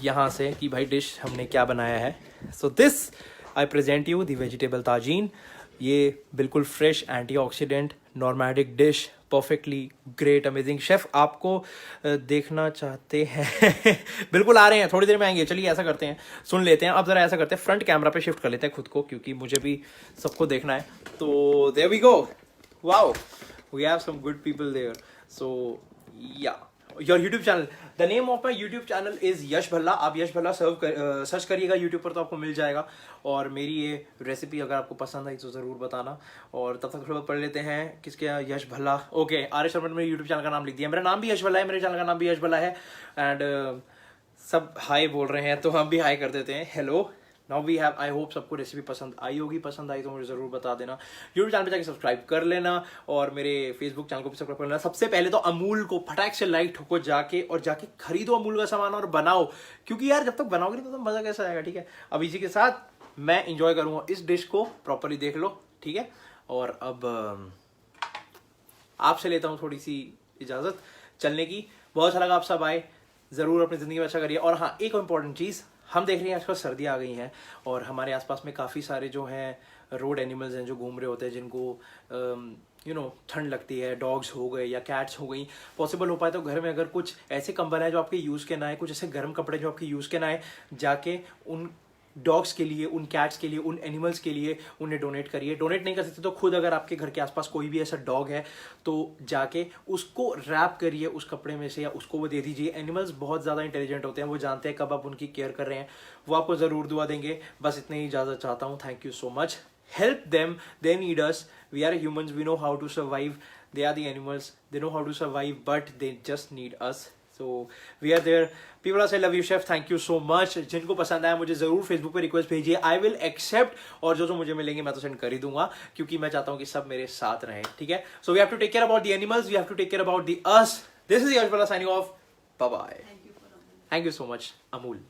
यहाँ से कि भाई डिश हमने क्या बनाया है। So this I present you the vegetable tagine. ये बिल्कुल फ्रेश एंटीऑक्सीडेंट नॉर्मैटिक dish, perfectly great amazing. Chef आपको देखना चाहते हैं बिल्कुल आ रहे हैं, थोड़ी देर में आएंगे। चलिए ऐसा करते हैं, सुन लेते हैं। अब जरा ऐसा करते हैं, फ्रंट कैमरा पे शिफ्ट कर लेते हैं खुद को, क्योंकि मुझे भी सबको देखना है। तो there we go, wow we have some good people there. So yeah your YouTube channel, the name of my YouTube channel is Yash Bhalla. आप यश भल्ला सर्च करिएगा यूट्यूब पर तो आपको मिल जाएगा। और मेरी ये रेसिपी अगर आपको पसंद आई तो ज़रूर बताना। और तब तक थोड़ा पढ़ लेते हैं किसके, Yash Bhalla, okay. R S Sharma ने मेरे यूट्यूब चैनल का नाम लिख दिया, मेरा नाम भी यश भल्ला है, मेरे चैनल का नाम भी यश भल्ला है। एंड सब हाई बोल रहे हैं तो हम भी हाई कर देते हैं, hello. Now we have, I hope सबको रेसिपी पसंद आई होगी, पसंद आई तो मुझे ज़रूर बता देना। यूट्यूब चैनल पे जाके सब्सक्राइब कर लेना और मेरे फेसबुक चैनल को भी सब्सक्राइब कर लेना। सबसे पहले तो अमूल को फटाक से लाइक ठोको जाके, और जाके खरीदो अमूल का सामान और बनाओ, क्योंकि यार जब तक बनाओगे नहीं तो मज़ा कैसा आएगा, ठीक है। अब इसी के साथ मैं इंजॉय करूँगा इस डिश को, प्रॉपरली देख लो, ठीक है। और अब आपसे लेता हूँ थोड़ी सी इजाज़त चलने की। बहुत अच्छा लगा, आप सब आए, ज़रूर अपनी ज़िंदगी में अच्छा करिए। और हाँ, एक इम्पॉर्टेंट चीज़, हम देख रहे हैं आजकल सर्दियाँ आ गई हैं और हमारे आसपास में काफ़ी सारे जो हैं रोड एनिमल्स हैं जो घूम रहे होते हैं, जिनको ठंड लगती है। डॉग्स हो गए या कैट्स हो गई। पॉसिबल हो पाए तो घर में अगर कुछ ऐसे कंबल हैं जो आपके यूज़ के ना आए, कुछ ऐसे गर्म कपड़े जो आपके यूज़ के ना आए, जाके उन डॉग्स के लिए, उन कैट्स के लिए, उन एनिमल्स के लिए उन्हें डोनेट करिए। डोनेट नहीं कर सकते तो खुद अगर आपके घर के आसपास कोई भी ऐसा डॉग है तो जाके उसको रैप करिए उस कपड़े में से, या उसको वो दे दीजिए। एनिमल्स बहुत ज़्यादा इंटेलिजेंट होते हैं, वो जानते हैं कब आप उनकी केयर कर रहे हैं, वो आपको ज़रूर दुआ देंगे। बस इतनी ही इजाज़त चाहता हूँ। Thank you so much. Help them, they need us, we are humans, we know how to survive, they are the animals, they know how to survive, but they just need us. So we are there. People are saying love you chef, thank you so much. जिनको पसंद आया मुझे ज़रूर Facebook पे request भेजिए, I will accept। और जो मुझे मिलेंगे मैं तो सेंड कर ही दूंगा, क्योंकि मैं चाहता हूँ कि सब मेरे साथ रहें, ठीक है। So we have to take care about the animals, we have to take care about the us. This is Yash Bala signing off. Bye bye. Thank you so much, Amul.